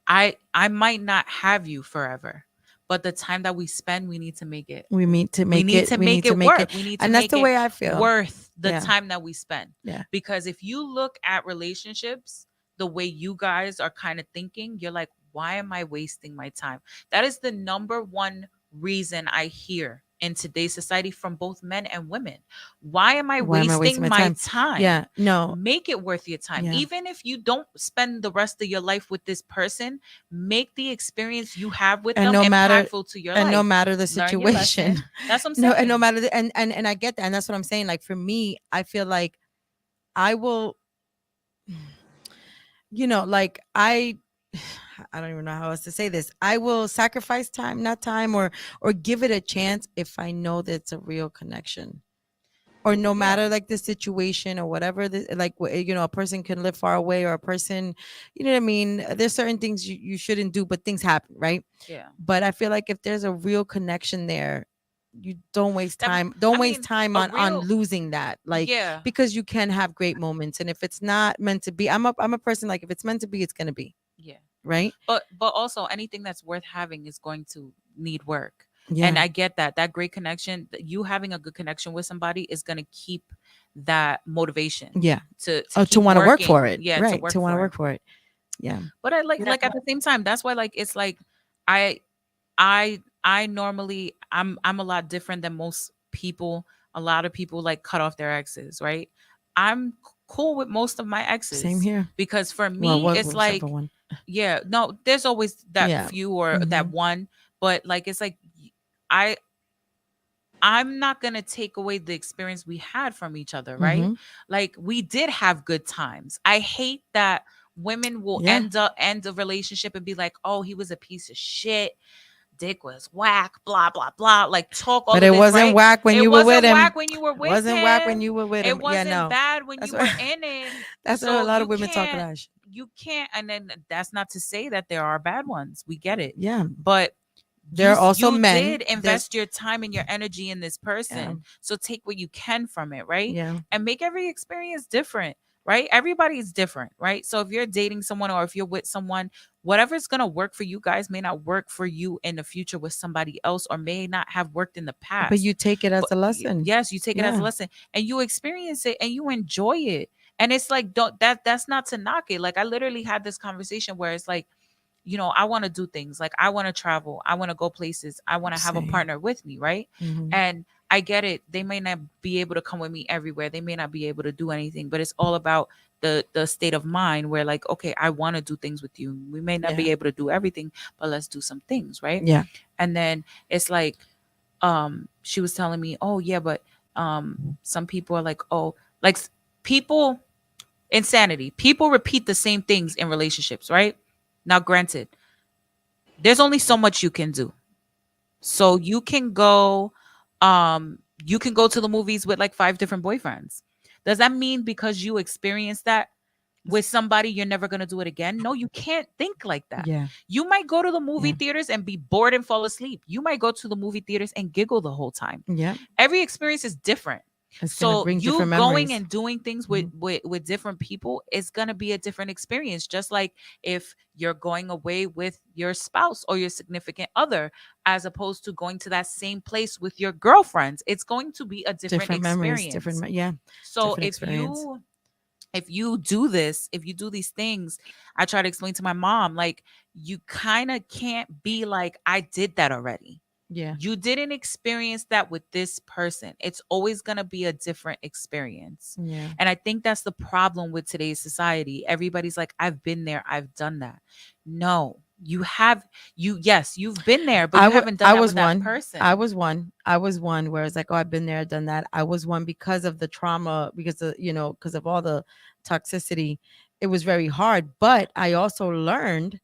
I might not have you forever, but the time that we spend, we need to make it We need to make we need it. to we make need to it make work. it. We need to And that's make the it way I feel. worth the Yeah. time that we spend. Yeah. Because if you look at relationships the way you guys are kind of thinking, you're like, why am I wasting my time? That is the number one reason I hear in today's society from both men and women. Why am I Why am I wasting wasting my my time? Yeah. No. Make it worth your time. Yeah. Even if you don't spend the rest of your life with this person, make the experience you have with And them no matter- impactful to your And life. no matter the Learn your lesson. situation. That's what I'm saying. No, and no matter the, and I get that. And that's what I'm saying. Like for me, I feel like I will, like I don't even know how else to say this. I will sacrifice time, not time, or give it a chance if I know that it's a real connection. Or no matter like the situation or whatever, a person can live far away, or a person, you know what I mean? There's certain things you shouldn't do, but things happen, right? Yeah. But I feel like if there's a real connection there, you don't waste That- time. Don't I waste mean, time a on real- losing that. Like, yeah. because you can have great moments. And if it's not meant to be, I'm a person, like, if it's meant to be, it's gonna be. Yeah. Right. But also anything that's worth having is going to need work. Yeah. And I get that great connection, you having a good connection with somebody is going to keep that motivation. Yeah. To To want to work for working. it. Yeah. Right. To To want to for work for it. Yeah. But I like Yeah. at the same time, that's why it's like I normally I'm a lot different than most people. A lot of people cut off their exes, right? I'm cool with most of my exes. Same here. Because for me, it's like, one. yeah, no, there's always that few or that one, but it's like I'm not gonna take away the experience we had from each other, right? Like we did have good times. I hate that women will end a relationship and be like, oh, he was a piece of shit. Dick was whack, blah blah blah. Like talk all. But of it this, wasn't right? whack when you were with him. Whack when you were with him. Wasn't whack when you were with him. It wasn't yeah, no. bad when That's you what- were in it. That's So what a lot of you women talk can't- trash. You can't, and then that's not to say that there are bad ones. We get it. Yeah. But There are also you men. did invest your time and your energy in this person. Yeah. So take what you can from it, right? Yeah. And make every experience different, right? Everybody is different, right? So if you're dating someone or if you're with someone, whatever's going to work for you guys may not work for you in the future with somebody else, or may not have worked in the past. But you take it as a But lesson. yes, you take it as a Yeah. lesson and you experience it and you enjoy it. And it's like, that's not to knock it. Like I literally had this conversation where it's like, I want to do things, like I want to travel, I want to go places, I want to have a Same. partner with me, right? Mhm. And I get it. They may not be able to come with me everywhere. They may not be able to do anything, but it's all about the state of mind where like, okay, I want to do things with you. We may not be Yeah. able to do everything, but let's do some things, right? Yeah. And then it's like, she was telling me, oh yeah, but some people are like, oh, like people, insanity. People repeat the same things in relationships, right? Now, granted, there's only so much you can do. So you can go to the movies with like 5 different boyfriends. Does that mean because you experienced that with somebody, you're never going to do it again? No, you can't think like that. Yeah. You might go to the movie Yeah. theaters and be bored and fall asleep. You might go to the movie theaters and giggle the whole time. Yeah. Every experience is different. It's gonna So bring you different going memories. and doing things with different people is gonna be a different experience. Just like if you're going away with your spouse or your significant other, as opposed to going to that same place with your girlfriends, it's going to be a different Different memories, experience. yeah, So different experience. if you do this, if you do these things, I try to explain to my mom, like, you kind of can't be like, I did that already. Yeah. You didn't experience that with this person. It's always going to be a different experience. Yeah. And I think that's the problem with today's society. Everybody's like, I've been there, I've done that. No, yes, you've been there, but you haven't done I that was with that one. person. I was one where it's like, oh, I've been there, done that. I was one because of the trauma, because of, because of all the toxicity. It was very hard, but I also learned.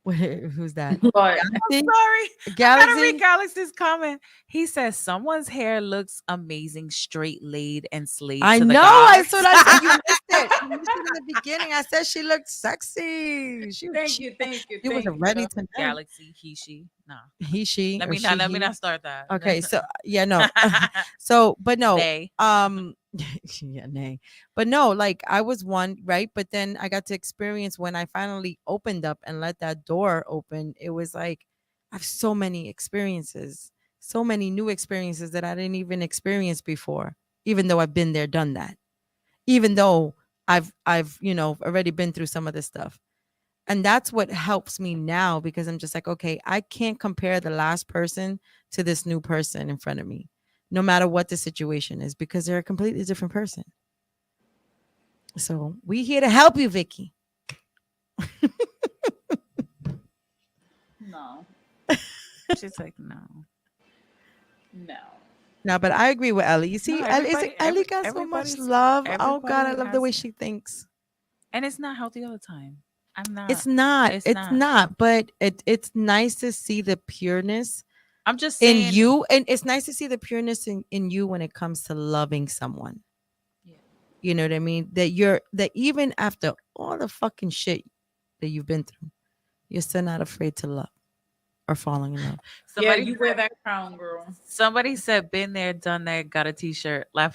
Who's that? But I'm sorry. I gotta read Galaxy's comment. He says someone's hair looks amazing, straight laid and slayed. I to the know. I gods. said I said you missed it. You missed it in the beginning. I said she looked sexy. She was thank you. She was ready to Galaxy, he, she. No. he, she. Let or me she, not he. start that. Okay, so yeah, no. So, but no. They. Yeah, nay. But no, like I was one, right? But then I got to experience when I finally opened up and let that door open. It was like I have so many experiences, so many new experiences that I didn't even experience before, even though I've been there, done that. Even though I've already been through some of this stuff. And that's what helps me now, because I'm just like, okay, I can't compare the last person to this new person in front of me, no matter what the situation is, because they're a completely different person. So we here to help you, Vicky. No. She's like, no. No, but I agree with Ellie. You see, No, Ellie got so much love. Oh God, I love the way she thinks. And it's not healthy all the time. I'm not. It's not. It's not. But it's nice to see the pureness. I'm just saying, in you, and it's nice to see the pureness in you when it comes to loving someone. Yeah. You know what I mean? That even after all the fucking shit that you've been through, you're still not afraid to love or falling in love. Yeah, you wear that crown, girl. Somebody said, "Been there, done that, got a t-shirt." Laugh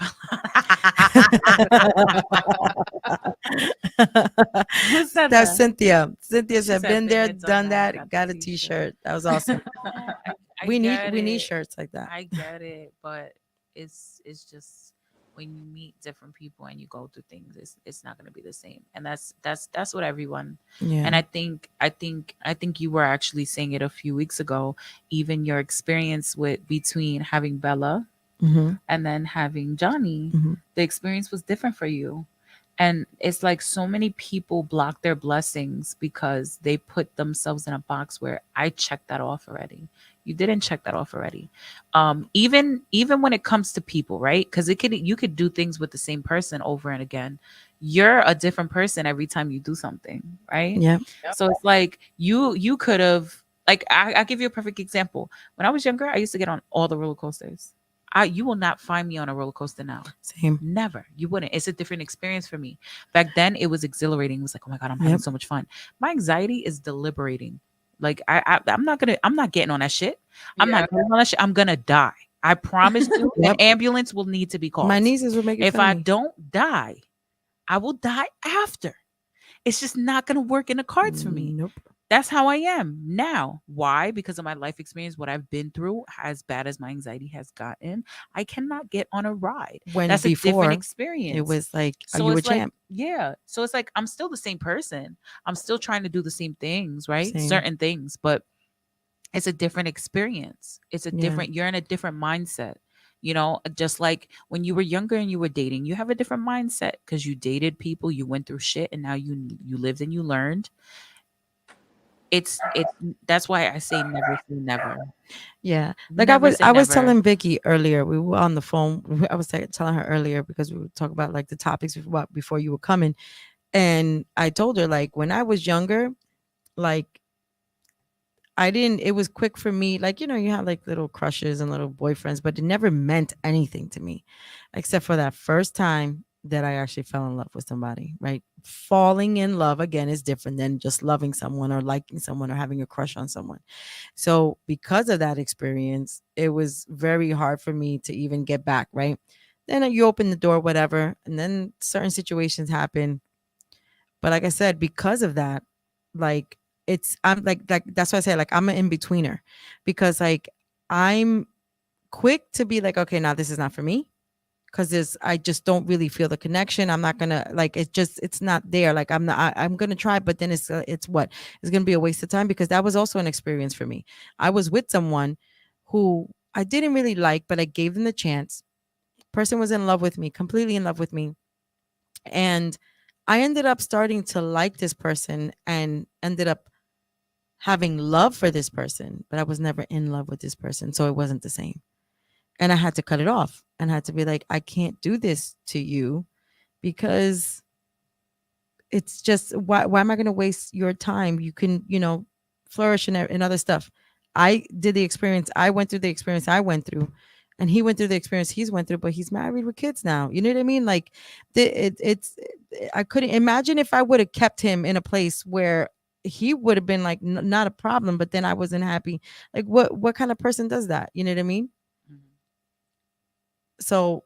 Who said that? Cynthia. Cynthia said, "Been there, done that, got a t-shirt." That was awesome. We need shirts like that. I get it, but it's just when you meet different people and you go through things, it's not going to be the same. And that's what everyone. Yeah. And I think you were actually saying it a few weeks ago. Even your experience between having Bella and then having Johnny, the experience was different for you. And it's like so many people block their blessings because they put themselves in a box where I checked that off already. You didn't check that off already. Even when it comes to people, right? Because you could do things with the same person over and again. You're a different person every time you do something, right? Yeah. So it's like you could have, like, I'll give you a perfect example. When I was younger, I used to get on all the roller coasters. You will not find me on a roller coaster now. Same. Never. You wouldn't. It's a different experience for me. Back then, it was exhilarating. It was like, oh my God, I'm having so much fun. My anxiety is deliberating. Like I'm not getting on that shit. I'm not getting on that shit. I'm gonna die. I promise you. An ambulance will need to be called. My nieces will make it. If I don't die, I will die after. It's just not gonna work in the cards for me. Nope. That's how I am now. Why? Because of my life experience, what I've been through, as bad as my anxiety has gotten, I cannot get on a ride. That's a different experience. It was like, so are you a it's like, champ? yeah. So it's like, I'm still the same person. I'm still trying to do the same things, right? Same. Certain things, but it's a different experience. It's a different, you're in a different mindset. You know, just like when you were younger and you were dating, you have a different mindset because you dated people, you went through shit, and now you lived and you learned. It's that's why I say never say never. Yeah. Like I was telling Vicky earlier, we were on the phone. I was telling her earlier because we were talking about like the topics before you were coming. And I told her, like, when I was younger, like it was quick for me. Like, you have like little crushes and little boyfriends, but it never meant anything to me except for that first time that I actually fell in love with somebody, right? Falling in love, again, is different than just loving someone or liking someone or having a crush on someone. So because of that experience, it was very hard for me to even get back, right? then you open the door, whatever, and then certain situations happen. But like I said, because of that, like I'm like that's why I say like I'm an in-betweener, because like I'm quick to be like, okay, now this is not for me, because I just don't really feel the connection. I'm not gonna like it's not there. Like I'm gonna try, but then it's what it's gonna be a waste of time, because that was also an experience for me. I was with someone who I didn't really like, but I gave them the chance. Person was in love with me, completely in love with me, and I ended up starting to like this person and ended up having love for this person, but I was never in love with this person, so it wasn't the same. And I had to cut it off and had to be like, I can't do this to you, because it's just why am I going to waste your time? You can, flourish in other stuff. I did the experience. I went through the experience I went through, and he went through the experience he's went through, but he's married with kids now. You know what I mean? Like I couldn't imagine if I would have kept him in a place where he would have been like not a problem, but then I wasn't happy. Like what kind of person does that? You know what I mean? So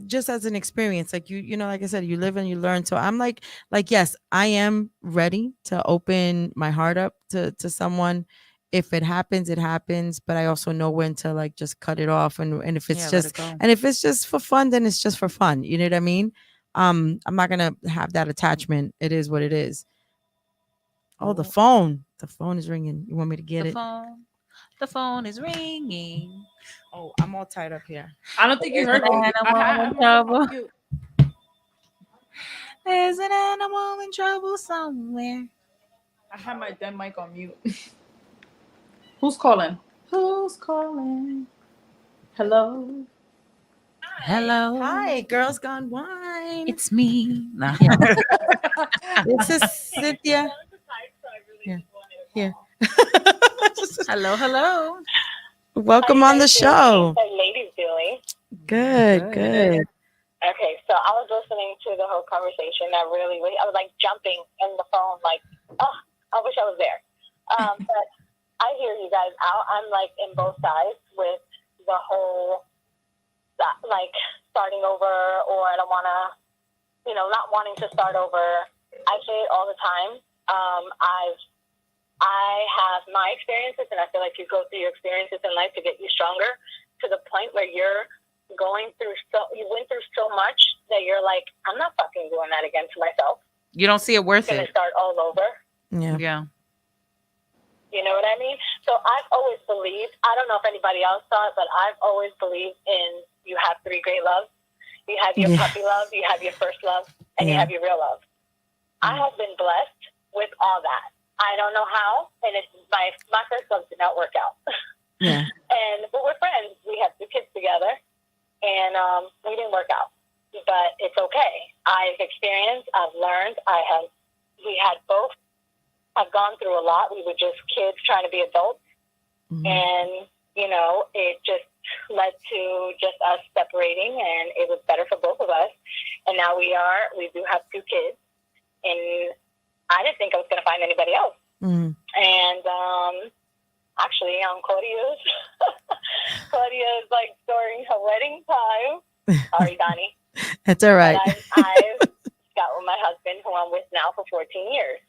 just as an experience, like like I said, you live and you learn. So I'm like yes, I am ready to open my heart up to someone. If it happens, it happens, but I also know when to like just cut it off. And if it's just for fun, then it's just for fun. You know what I mean? I'm not gonna have that attachment. It is what it is. Oh, the phone is ringing. You want me to get it? The phone is ringing. Oh, I'm all tied up here. I don't think you heard me. There's an animal in trouble somewhere. I have my dead mic on mute. Who's calling? Who's calling? Hello? Hello. Hi, Girls Gone Wine. It's me. Nah. This is Cynthia. Here. Hello. Welcome on the show. How ladies doing? Good. Okay, so I was listening to the whole conversation. I was like jumping in the phone, like, oh, I wish I was there. But I hear you guys out. I'm like in both sides with the whole, like starting over, or I don't want to, not wanting to start over. I say it all the time. I have my experiences, and I feel like you go through your experiences in life to get you stronger, to the point where you went through so much that you're like, I'm not fucking doing that again to myself. You don't see it worth I'm it. gonna start all over. Yeah. You know what I mean? So I've always believed, I don't know if anybody else saw it, but I've always believed in you have three great loves. You have your puppy love, you have your first love, and you have your real love. I have been blessed with all that. I don't know how, and it's my first love did not work out. Yeah. But we're friends. We have 2 kids together, and we didn't work out. But it's okay. I've experienced, I've learned, we had both. I've gone through a lot. We were just kids trying to be adults. Mm-hmm. And, it just led to just us separating, and it was better for both of us. And now we do have 2 kids, and I didn't think I was going to find anybody else. Mm-hmm. And actually, Claudia's like during her wedding time. Sorry, Donnie. That's all right. I've got with my husband, who I'm with now for 14 years.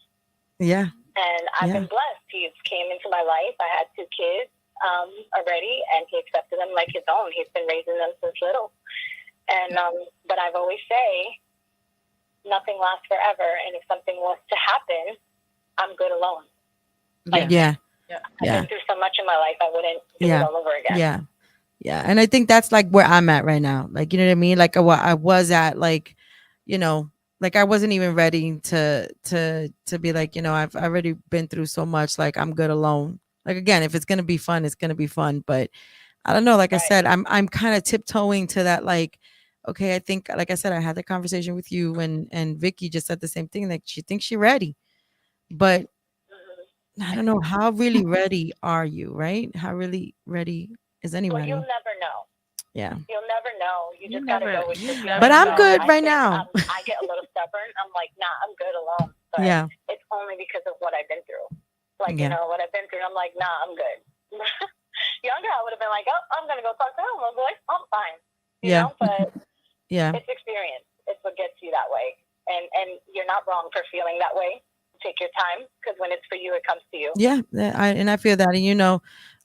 Yeah. And I've been blessed. He came into my life. I had 2 kids already, and he accepted them like his own. He's been raising them since little. And but I've always say, nothing lasts forever, and if something was to happen, I'm good alone. Like, yeah. I've been through so much in my life, I wouldn't do it all over again. Yeah. And I think that's like where I'm at right now. Like, you know what I mean? Like I was at, like, like I wasn't even ready to be like, I've already been through so much. Like, I'm good alone. Like, again, if it's gonna be fun, it's gonna be fun. But I don't know. Like I said, I'm kind of tiptoeing to that. Like, okay, I think, like I said, I had the conversation with you, and Vicky just said the same thing. Like, she thinks she's ready, but I don't know, how really ready are you, right? How really ready is anybody? Well, you'll never know. Yeah. You'll never know. You just gotta go with it. But I'm good right now. I get a little stubborn. I'm like, nah, I'm good alone. But it's only because of what I've been through. Like, what I've been through. I'm like, nah, I'm good. Younger, I would have been like, oh, I'm gonna go talk to him. I'm like, I'm fine. You know, but Yeah. It's experience. It's what gets you that way. And you're not wrong for feeling that way. Take your time, because when it's for you, it comes to you. Yeah. I feel that. And, you know,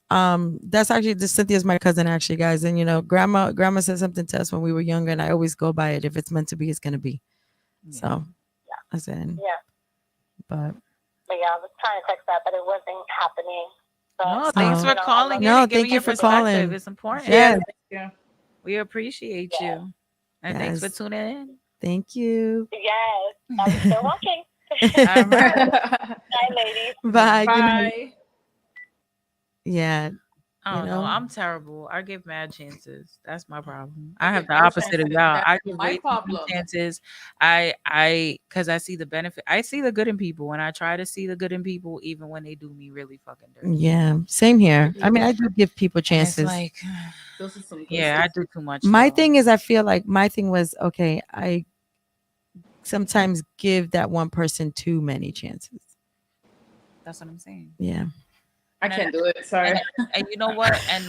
that's actually the Cynthia's my cousin, actually, guys. And, you know, grandma said something to us when we were younger, and I always go by it. If it's meant to be, it's going to be. So I said, Yeah. but yeah, I was trying to text that, but it wasn't happening. But, No, thanks Oh. for calling in No, and giving thank you your for perspective. calling. It's important. Yeah. Yeah. We appreciate you. And thanks for Yes. tuning in. Thank you. yes, I'm still walking. All right. Bye, ladies. Bye. Good night. Bye. Yeah. I don't know. know? I'm terrible. I give mad chances. That's my problem. I have give the no opposite of chances. y'all. I That's give my way too many problem. chances. Because I see the benefit. I see the good in people, and I try to see the good in people, even when they do me really fucking dirty. Yeah. Same here. I mean, I do give people And it's chances. like, Those are some good yeah, I stuff. do too much. My though. thing is, I feel like my thing was, okay, I sometimes give that one person too many chances. That's what I'm saying. Yeah. I can't do it. Sorry. And you know what? And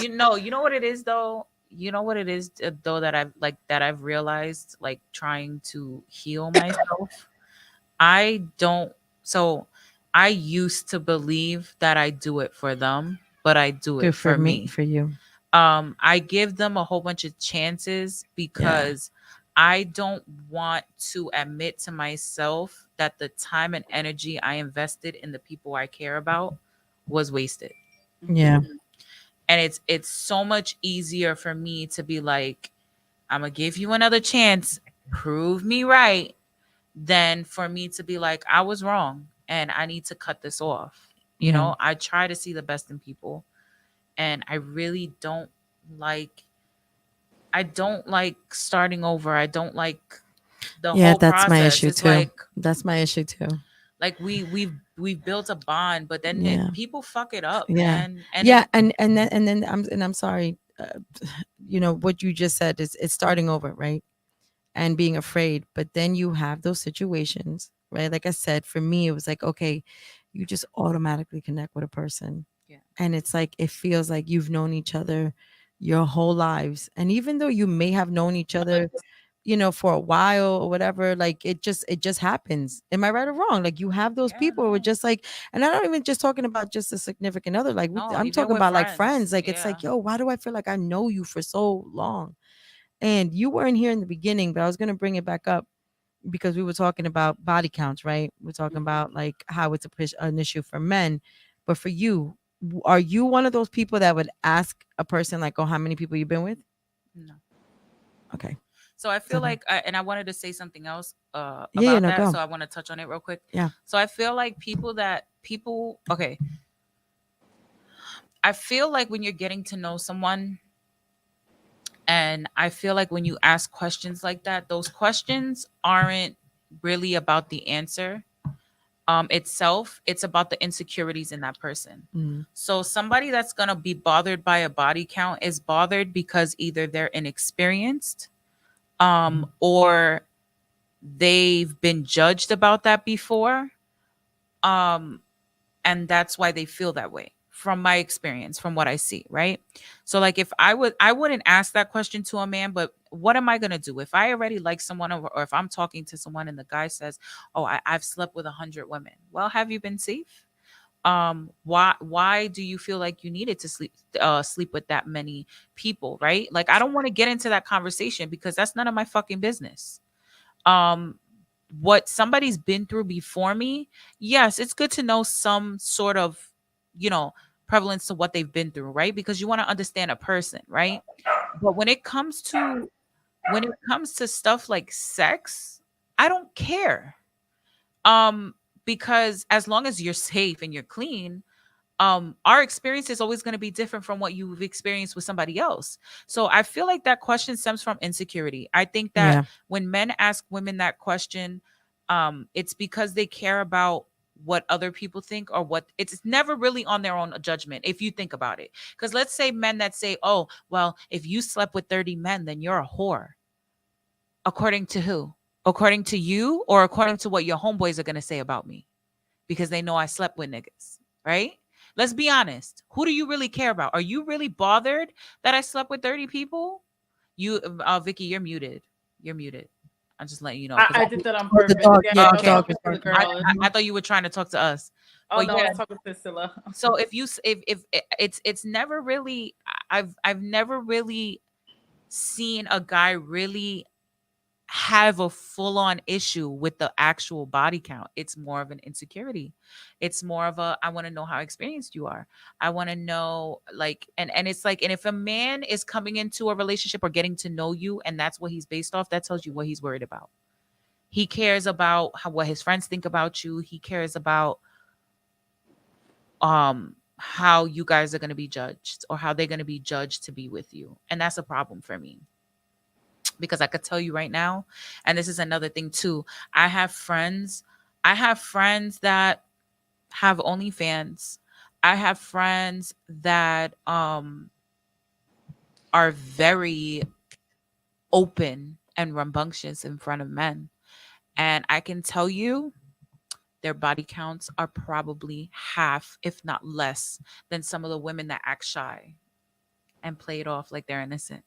you know what it is though. You know what it is though that I've realized, like trying to heal myself. I don't. So I used to believe that I do it for them, but I do it Good for me. for you. I give them a whole bunch of chances because I don't want to admit to myself that the time and energy I invested in the people I care about was wasted. Yeah. And it's so much easier for me to be like, I'm gonna give you another chance, prove me right, than for me to be like, I was wrong and I need to cut this off. You Yeah. know, I try to see the best in people, and I really don't like starting over. I don't like the Yeah, whole that's process. my issue It's too. That's my issue too. like we've built a bond, but then Yeah. people fuck it up, Yeah. man. And Yeah, and then I'm sorry. You know what you just said is it's starting over, right? And being afraid, but then you have those situations, right? Like I said, for me, it was like, okay, you just automatically connect with a person, Yeah. and it's like it feels like you've known each other your whole lives, and even though you may have known each other, you know, for a while or whatever, like it just happens. Am I right or wrong? Like you have those Yeah, people who are no. just like, and I'm not even just talking about just a significant other, like No, I'm even talking with about like friends. friends. Like it's Yeah. like, yo, why do I feel like I know you for so long? And you weren't here in the beginning, but I was gonna bring it back up because we were talking about body counts, right? We're talking about like how it's an issue for men, but for you, are you one of those people that would ask a person like, oh, how many people you've been with? No. Okay. So I feel Okay. like, and I wanted to say something else about no, that. go. So I want to touch on it real quick. Yeah. So I feel like okay. I feel like when you're getting to know someone, and I feel like when you ask questions like that, those questions aren't really about the answer itself. It's about the insecurities in that person. Mm. So somebody that's going to be bothered by a body count is bothered because either they're inexperienced, or they've been judged about that before, and that's why they feel that way, from my experience, from what I see, right? So like if I wouldn't ask that question to a man, but what am I going to do if I already like someone, or if I'm talking to someone and the guy says, oh, I've slept with 100 women? Well, have you been safe? Why do you feel like you needed to sleep with that many people, right? Like I don't want to get into that conversation because that's none of my fucking business. What somebody's been through before me, yes, it's good to know some sort of, prevalence to what they've been through, right? Because you want to understand a person, right? But when it comes to stuff like sex, I don't care. Because as long as you're safe and you're clean, our experience is always going to be different from what you've experienced with somebody else. So I feel like that question stems from insecurity. I think that when men ask women that question, it's because they care about what other people think, or what it's never really on their own judgment, if you think about it. Because let's say men that say, oh, well, if you slept with 30 men, then you're a whore. According to who? According to you, or according to what your homeboys are going to say about me? Because they know I slept with niggas, right? Let's be honest. Who do you really care about? Are you really bothered that I slept with 30 people? You, Vicky, you're muted. You're muted. I'm just letting you know. I did that on Oh, the purpose. dog, Yeah, yeah, I the was dog talking is to the barking. girl. I thought you were trying to talk to us. Oh But no, I yeah, was talking to Scylla. so if it's never really, I've never really seen a guy really have a full-on issue with the actual body count. It's more of an insecurity. It's more of a, I want to know how experienced you are. I want to know, like, and it's like, and if a man is coming into a relationship or getting to know you and that's what he's based off, that tells you what he's worried about. He cares about what his friends think about you. He cares about how you guys are going to be judged or how they're going to be judged to be with you. And that's a problem for me. Because I could tell you right now, and this is another thing too. I have friends that have OnlyFans. I have friends that are very open and rambunctious in front of men. And I can tell you their body counts are probably half, if not less, than some of the women that act shy and play it off like they're innocent.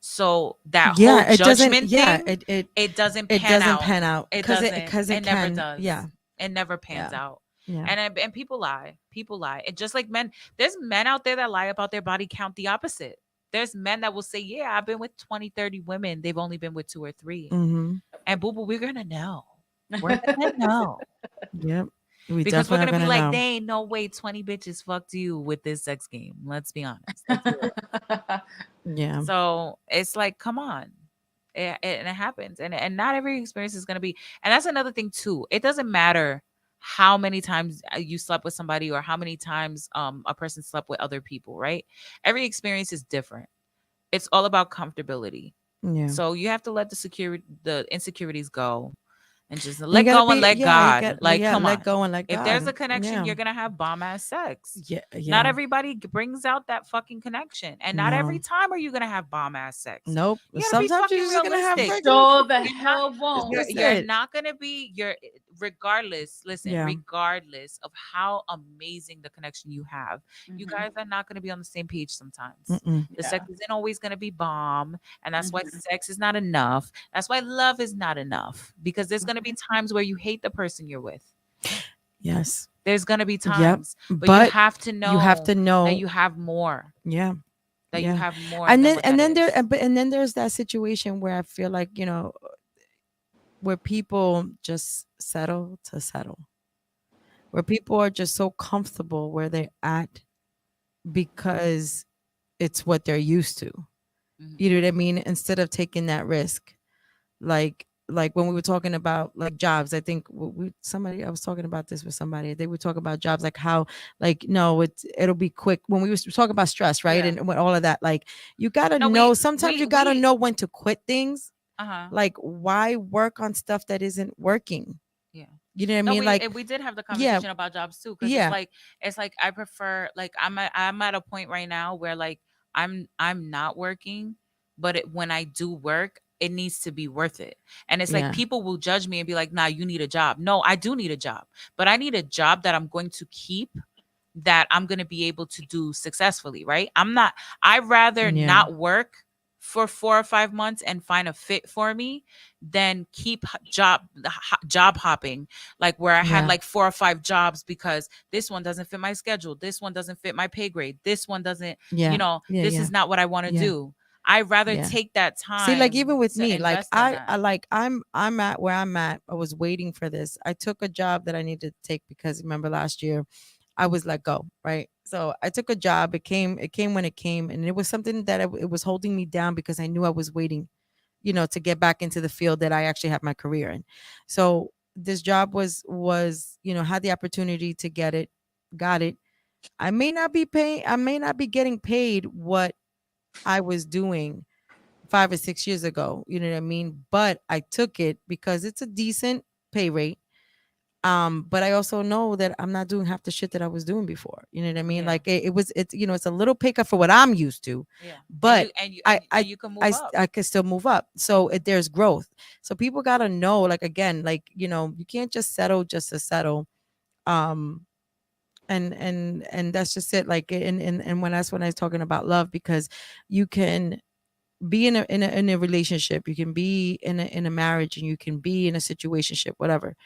So that whole Yeah, it doesn't. judgment Yeah, thing, it it doesn't it pan doesn't out. pan out It because doesn't. it never can. does. Yeah, It never pans yeah, out. yeah. And people lie. People lie. It just like men. There's men out there that lie about their body count the opposite. There's men that will say, yeah, I've been with 20, 30 women. They've only been with 2 or 3. Mm-hmm. And boo boo, we're gonna know. We're gonna know. Yep. We Because we're definitely gonna are be like, know. they ain't no way 20 bitches fucked you with this sex game. Let's be honest. Let's be real. Yeah. So it's like, come on. And it happens. And not every experience is going to be. And that's another thing, too. It doesn't matter how many times you slept with somebody or how many times a person slept with other people, right? Every experience is different. It's all about comfortability. Yeah. So you have to let the insecurities go and just You let gotta go and be. let Yeah, God. you got. Like, Yeah, come let on. go and let If God. there's a connection, Yeah. you're gonna have bomb ass sex. Yeah. Not Yeah. everybody brings out that fucking connection, and not every No. time are you gonna have bomb ass sex. Nope. You gotta be Sometimes you're fucking just gonna have realistic. regular. So the You're not- hell won't. That's You're it. not gonna be. You're regardless. Listen, Yeah. regardless of how amazing the connection you have, you Mhm. guys are not gonna be on the same page sometimes. Mm-mm. The Yeah. sex isn't always gonna be bomb, and that's why Mhm. sex is not enough. That's why love is not enough because there's gonna be times where you hate the person you're with. Yes. There's gonna be Yep. times, but you But have to know you have to that know. you have more. Yeah. That you Yeah. have more And than then what and that then there is. and then there's that situation where I feel like, where people just settle to settle. Where people are just so comfortable where they're at because it's what they're used to. Mhm. You know what I mean? Instead of taking that risk. Like when we were talking about like jobs, I think I was talking about this with somebody. They were talking about jobs, like how like no, it'll be quick. When we were talking about stress, right? Yeah. And when all of that, like you gotta No, know. Sometimes you gotta we know when to quit things. uh-huh. Like why work on stuff that isn't working? Yeah. You know what I No, mean? Like we did have the yeah, conversation about jobs too, because yeah, it's like I prefer, like I'm at a point right now where like I'm not working, but when I do work, it needs to be worth it. And it's like yeah, people will judge me and be like, nah, you need a job. No, I do need a job, but I need a job that I'm going to keep, that I'm going to be able to do successfully, right? I'd rather yeah, not work for 4 or 5 months and find a fit for me than keep job hopping, like where I had yeah, like 4 or 5 jobs because this one doesn't fit my schedule, this one doesn't fit my pay grade, this one doesn't, yeah, yeah, this yeah, is not what I want to yeah, do. I'd rather yeah. take that See, like time even with to me, like invest in that. I'm at where I'm at. I was waiting for this. I took a job that I needed to take because remember last year I was let go, right? So I took a job. It came when it came, and it was something that it was holding me down because I knew I was waiting, to get back into the field that I actually have my career in. So this job was had the opportunity to get it, got it. I may not be getting paid what I was doing 5 or 6 years ago. You know what I mean? But I took it because it's a decent pay rate. But I also know that I'm not doing half the shit that I was doing before. You know what I mean? Yeah. Like it's a little pay cut for what I'm used to. Yeah. But and you can move I up. I can still move up. So there's growth. So people gotta know, like again, like you can't just settle just to settle. Um, and that's just it. Like and when I was talking about love, because you can be in a relationship, you can be in a marriage, and you can be in a situationship, whatever,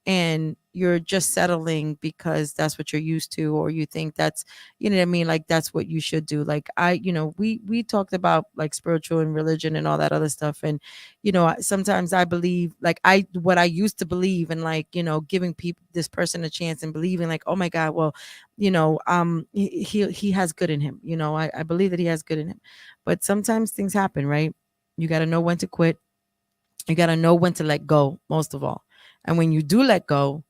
and you're just settling because that's what you're used to, or you think that's, you know what I mean, like that's what you should do. Like we talked about like spiritual and religion and all that other stuff, and sometimes I believe, like what I used to believe, and like giving people, this person, a chance, and believing like, oh my God, well, he has good in him. I believe that he has good in him, but sometimes things happen, right? You got to know when to quit. You got to know when to let go, most of all. And when you do let go,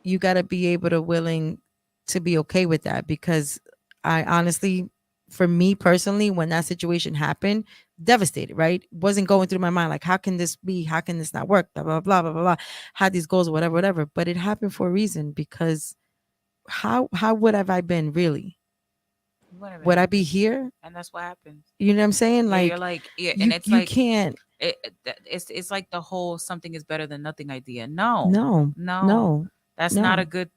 you got to be able to willing to be okay with that. Because I honestly, for me personally, when that situation happened, devastated, right? Wasn't going through my mind like, how can this be? How can this not work? Blah, blah, blah, blah, blah, blah. Had these goals, whatever, whatever. But it happened for a reason, because how would have I been really? Would I be here? And that's what happens. You know what I'm saying? Yeah, Like, you're like, yeah, you, and it's you like can't. it's like the whole something is better than nothing idea. No, No, no, no, that's not no. a good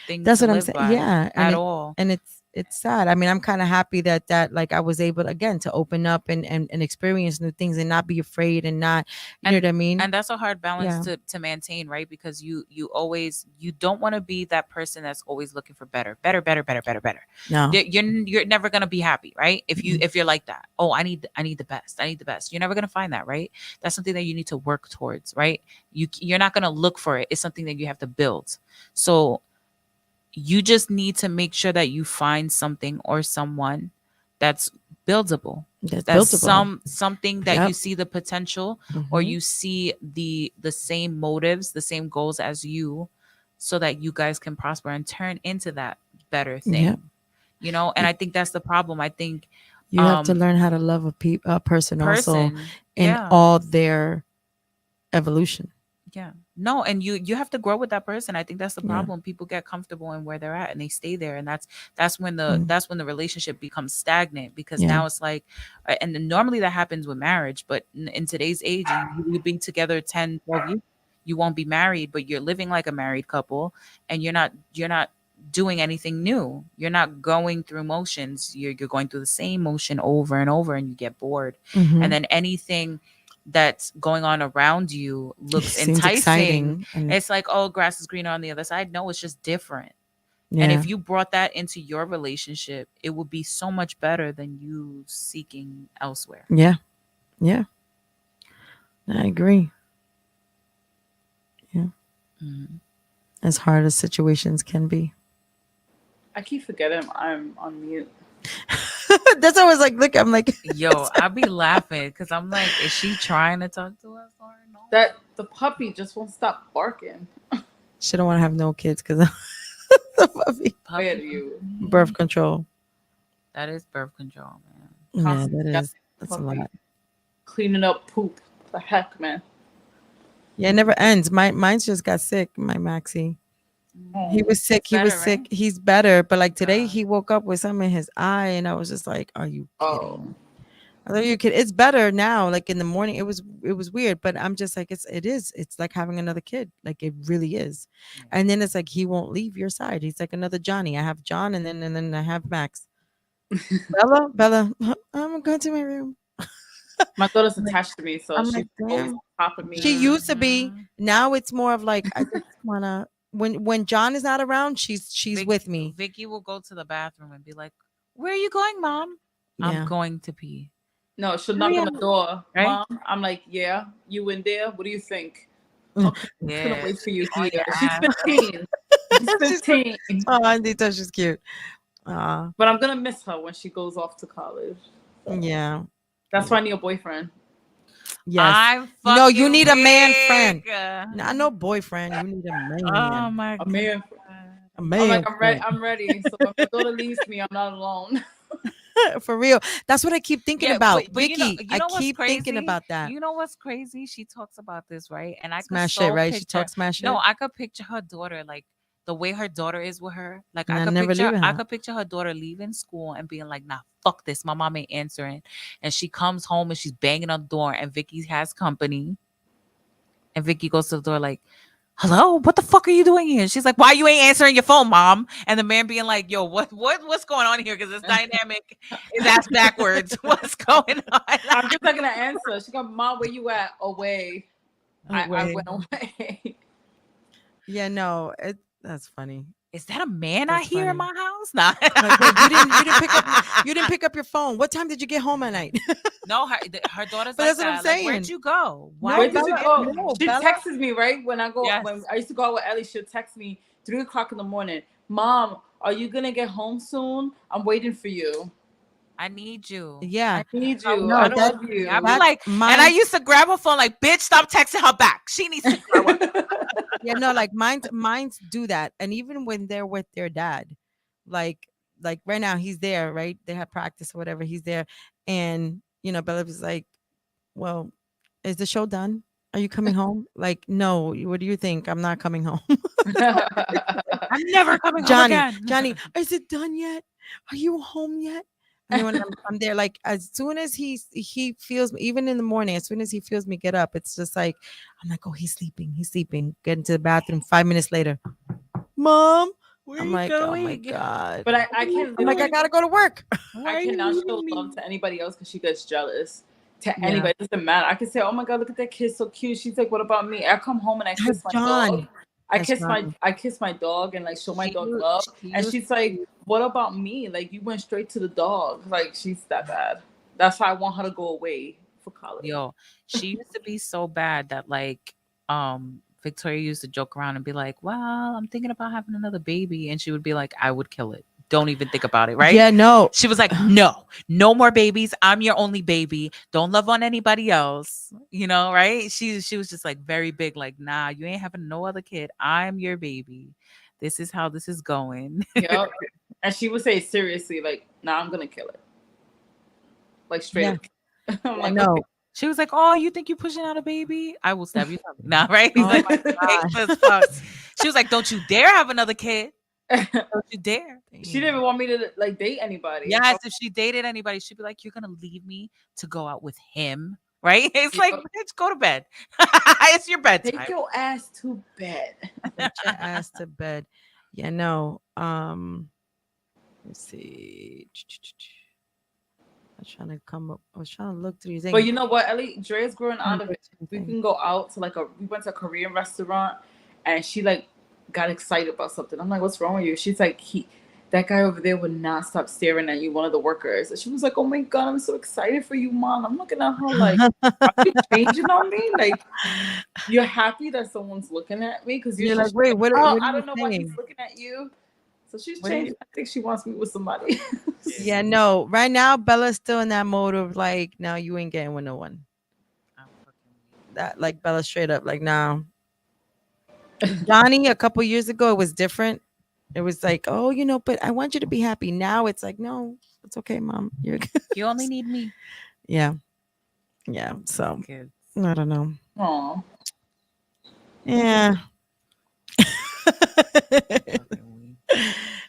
thing That's to what I'm live saying. by Yeah, at all. and it's sad. I mean, I'm kind of happy that like I was able again to open up and experience new things and not be afraid and not, you know what I mean? And that's a hard balance Yeah. to maintain, right? Because you don't want to be that person that's always looking for better. No. You're never gonna be happy, right? If Mhm. you're like that, oh, I need the best. I need the best. You're never gonna find that, right? That's something that you need to work towards, right? You're not gonna look for it. It's something that you have to build. So you just need to make sure that you find something or someone that's buildable. That's That's buildable. something that you Yep. see the potential, or Mhm. you see the same motives, the same goals as you, so that you guys can prosper and turn into that better thing. Yep. And I think that's the problem. I think You have to learn how to love a person also person, in yeah. all their evolution. Yeah. No, and you have to grow with that person. I think that's the Yeah. problem. People get comfortable in where they're at and they stay there, and that's when Mm. that's when the relationship becomes stagnant, because Yeah. now it's like and then normally that happens with marriage, but in today's age, you'll be together 10, 12 years. You won't be married, but you're living like a married couple, and you're not doing anything new. You're not going through motions. You're going through the same motion over and over, and you get bored. Mhm. And then anything that's going on around you looks Seems enticing. exciting, and It's like, oh, grass is greener on the other side. No, it's just different. yeah. And if you brought that into your relationship, it would be so much better than you seeking elsewhere. Yeah. Yeah. I agree. Yeah. Mhm. As hard as situations can be. I keep forgetting I'm on mute. That's always like, look, I'm like, Yo, I be laughing because I'm like, is she trying to talk to us or no? That the puppy just won't stop barking. she don't want to have no kids because the puppy. Where do you? Birth control. That is birth control, man. Yeah, Constant that is. That's a puppy. lot. Cleaning up poop. The heck, man. Yeah, it never ends. Mine's just got sick. My Maxie. He was sick. He was better, sick. right? He's better. But like today, God. he woke up with something in his eye, and I was just like, "Are you kidding?" Oh. I thought you kid. It's better now. Like in the morning, it was weird, but I'm just like, it's like having another kid. Like it really is. Yeah. And then it's like he won't leave your side. He's like another Johnny. I have John, and then I have Max. Bella, I'm going to my room. My daughter's attached to me, so I'm she's like, always damn. on top of me. She used to be. Mhm. Now it's more of like I just wanna. When John is not around, she's with me. Vicky will go to the bathroom and be like, "Where are you going, Mom?" Yeah. I'm going to pee. No, she'll knock on the door. Right? Mom, I'm like, yeah, you in there? What do you think? Mm. Okay, I'm gonna Yeah. wait for you Oh, here. yeah. She's 15. She's 15. Oh, Andita, she's cute. But I'm gonna miss her when she goes off to college. Yeah. That's why I need a boyfriend. Yes. I'm No, you fucking need a man weak. friend. Not no boyfriend. You need a man. Oh my A god. man. A man. I'm like, I'm ready. friend. I'm ready. So if my daughter leaves me, I'm not alone. For real. That's what I keep thinking Yeah, about. but Vicky, you know I what's keep thinking crazy? about that. You know what's crazy? She talks about this, right? And I Smash could it, so right? She picture. talks smash No, it. I could picture her daughter, like the way her daughter is with her. Like Nah, I could never picture, leaving I her. could picture her daughter leaving school and being like, "Nah, fuck this. My mom ain't answering." And she comes home and she's banging on the door, and Vicky has company. And Vicky goes to the door like, hello, what the fuck are you doing here? She's like, why you ain't answering your phone, mom? And the man being like, yo, what's going on here? Because this dynamic is ass backwards. What's going on? I'm just not gonna answer. She go, Mom, where you at? Away. I Away. went away. Yeah, no, that's funny. Is that a man I That's hear in funny. my house? Nah. Like, wait, you didn't pick up your phone. What time did you get home at night? No, her daughter's But like that's what I'm that. Like, where'd saying. you go? Why Where No, did you Bella, go? no, She Bella. texts me, right? When Yes. I used to go out with Ellie, she'll text me 3:00 in the morning. Mom, are you gonna get home soon? I'm waiting for you. I need you. Yeah. I need Oh, you. no, I that- love you. I'd be That's like, mine. and I used to grab her phone like, bitch, stop texting her back. She needs to grow up. Yeah, no, like mine's do that. And even when they're with their dad, like right now he's there, right? They have practice or whatever, he's there. And Bella was like, well, is the show done? Are you coming home? Like, no, what do you think? I'm not coming home. I'm never coming home Johnny, again. Johnny, is it done yet? Are you home yet? And then when I'm there, like as soon as he feels me, even in the morning, as soon as he feels me get up, it's just like I'm like, oh, he's sleeping. Get into the bathroom. 5 minutes later, Mom, where I'm like, oh my god. But I can. I'm like, I gotta go to work. I cannot show love to anybody else because she gets jealous. To Yeah. anybody, it doesn't matter. I can say, "Oh my god, look at that kid, so cute." She's like, "What about me?" I come home and I kiss my dog. I kiss my dog and like show my dog love. And she's like, "What about me? Like you went straight to the dog. Like she's that bad." That's why I want her to go away for college. Yo, she used to be so bad that like Victoria used to joke around and be like, well, I'm thinking about having another baby. And she would be like, I would kill it. Don't even think about it, right? Yeah, no. She was like, no more babies. I'm your only baby. Don't love on anybody else. Right? She was just like very big, like, nah, you ain't having no other kid. I'm your baby. This is how this is going. Yep. And she would say seriously, like, nah, I'm gonna kill it. Like straight up. I'm like, no. okay. She was like, oh, you think you're pushing out a baby? I will stab you. Nah, right? He's Oh like, my "Hey, fuck." She was like, don't you dare have another kid. Don't you dare. She didn't even want me to like date anybody. Yes, if she dated anybody, she'd be like, you're gonna leave me to go out with him, right? It's like, bitch, go to bed. It's your bedtime. Take your ass to bed. Take your ass to bed. Yeah, no. Let's see. I was trying to look through these things. But you know what, Ellie? Dre's growing out of it. We can go out to we went to a Korean restaurant and she like got excited about something. I'm like, what's wrong with you? She's like, that guy over there would not stop staring at you, one of the workers. And she was like, oh my God, I'm so excited for you, Mom. I'm looking at her like, are you changing on me? Like, you're happy that someone's looking at me? Because you're like, wait, what are I you don't know why saying? he's looking at you. So she's changing. I think she wants me with somebody. Yeah, no. Right now, Bella's still in that mode of like, no, you ain't getting with no one. That like Bella straight up, like, nah. Johnny, a couple years ago, it was different. It was like, oh, but I want you to be happy. Now it's like, no, it's okay, Mom. You're good. You only need me. Yeah. Yeah. So I don't know. Aw. Yeah.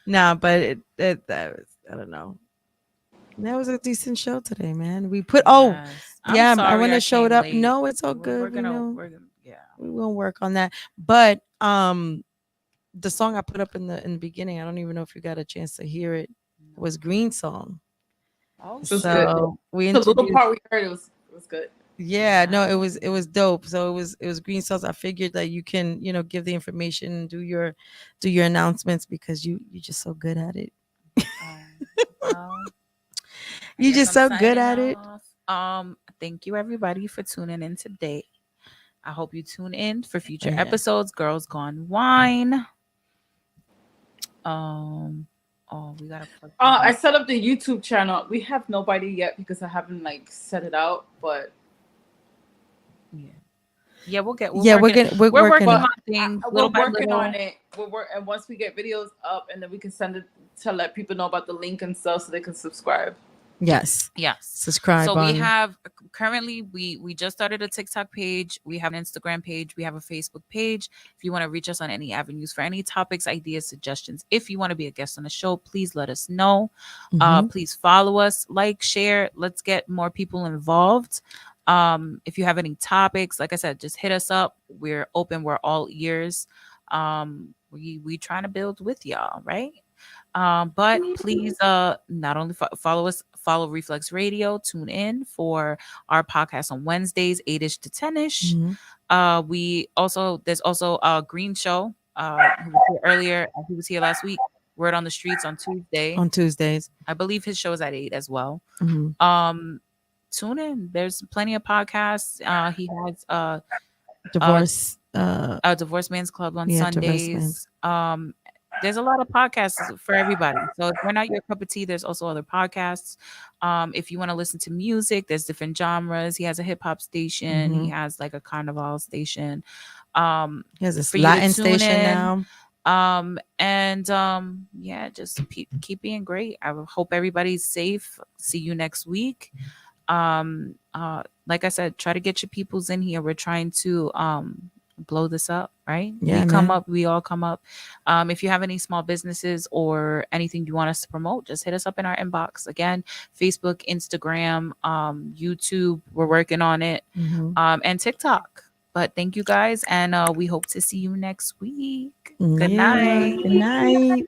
Nah, but that was, I don't know. That was a decent show today, man. We put Yes. I'm yeah, I sorry want to show it came up. late. No, it's all We're good. gonna yeah. We will work on that. But the song I put up in the beginning, I don't even know if you got a chance to hear it, was Green Song. Oh, So So we the little introduced, part we heard, it was good. yeah, no, it was dope. So it was Green Songs. I figured that you can, give the information, do your announcements because you're just so good at it. well, You're I guess just so I'm good signing at it. off. Thank you everybody for tuning in today. I hope you tune in for future Yeah. episodes. Girls Gone Wine. Oh, we gotta plug that I in. set up the YouTube channel. We have nobody yet because I haven't set it out, but Yeah, we'll get. Yeah, we're working on on things we're little by working little. on it. And once we get videos up, and then we can send it to let people know about the link and stuff so they can subscribe. Yes. Yes. Subscribe. So on. we have currently we just started a TikTok page. We have an Instagram page. We have a Facebook page. If you want to reach us on any avenues for any topics, ideas, suggestions, if you want to be a guest on the show, please let us know. Mhm. Please follow us, like, share. Let's get more people involved. If you have any topics, like I said, just hit us up. We're open. We're all ears. We trying to build with y'all, right? But please not only follow us, follow Reflex Radio, tune in for our podcast on Wednesdays, 8ish to 10ish. There's also a Green Show, who was here earlier. He was here last week. Word on the Streets on Tuesday. On Tuesdays. I believe his show is at 8 as well. Mhm. Tune in. There's plenty of podcasts. He has Divorce. a Divorce Man's Club on Yeah, Divorce Sundays. There's a lot of podcasts for everybody. So if we're not your cup of tea, there's also other podcasts. If you want to listen to music, there's different genres. He has a hip hop station. He has like a carnival station. He has a for you to Latin tune station in. now. Yeah, just keep being great. I hope everybody's safe. See you next week. Like I said, try to get your peoples in here. We're trying to blow this up, right? Yeah, We all come up. If you have any small businesses or anything you want us to promote, just hit us up in our inbox. Again, Facebook, Instagram, YouTube, we're working on it, and TikTok. But thank you guys, and we hope to see you next week. Good night. Good night.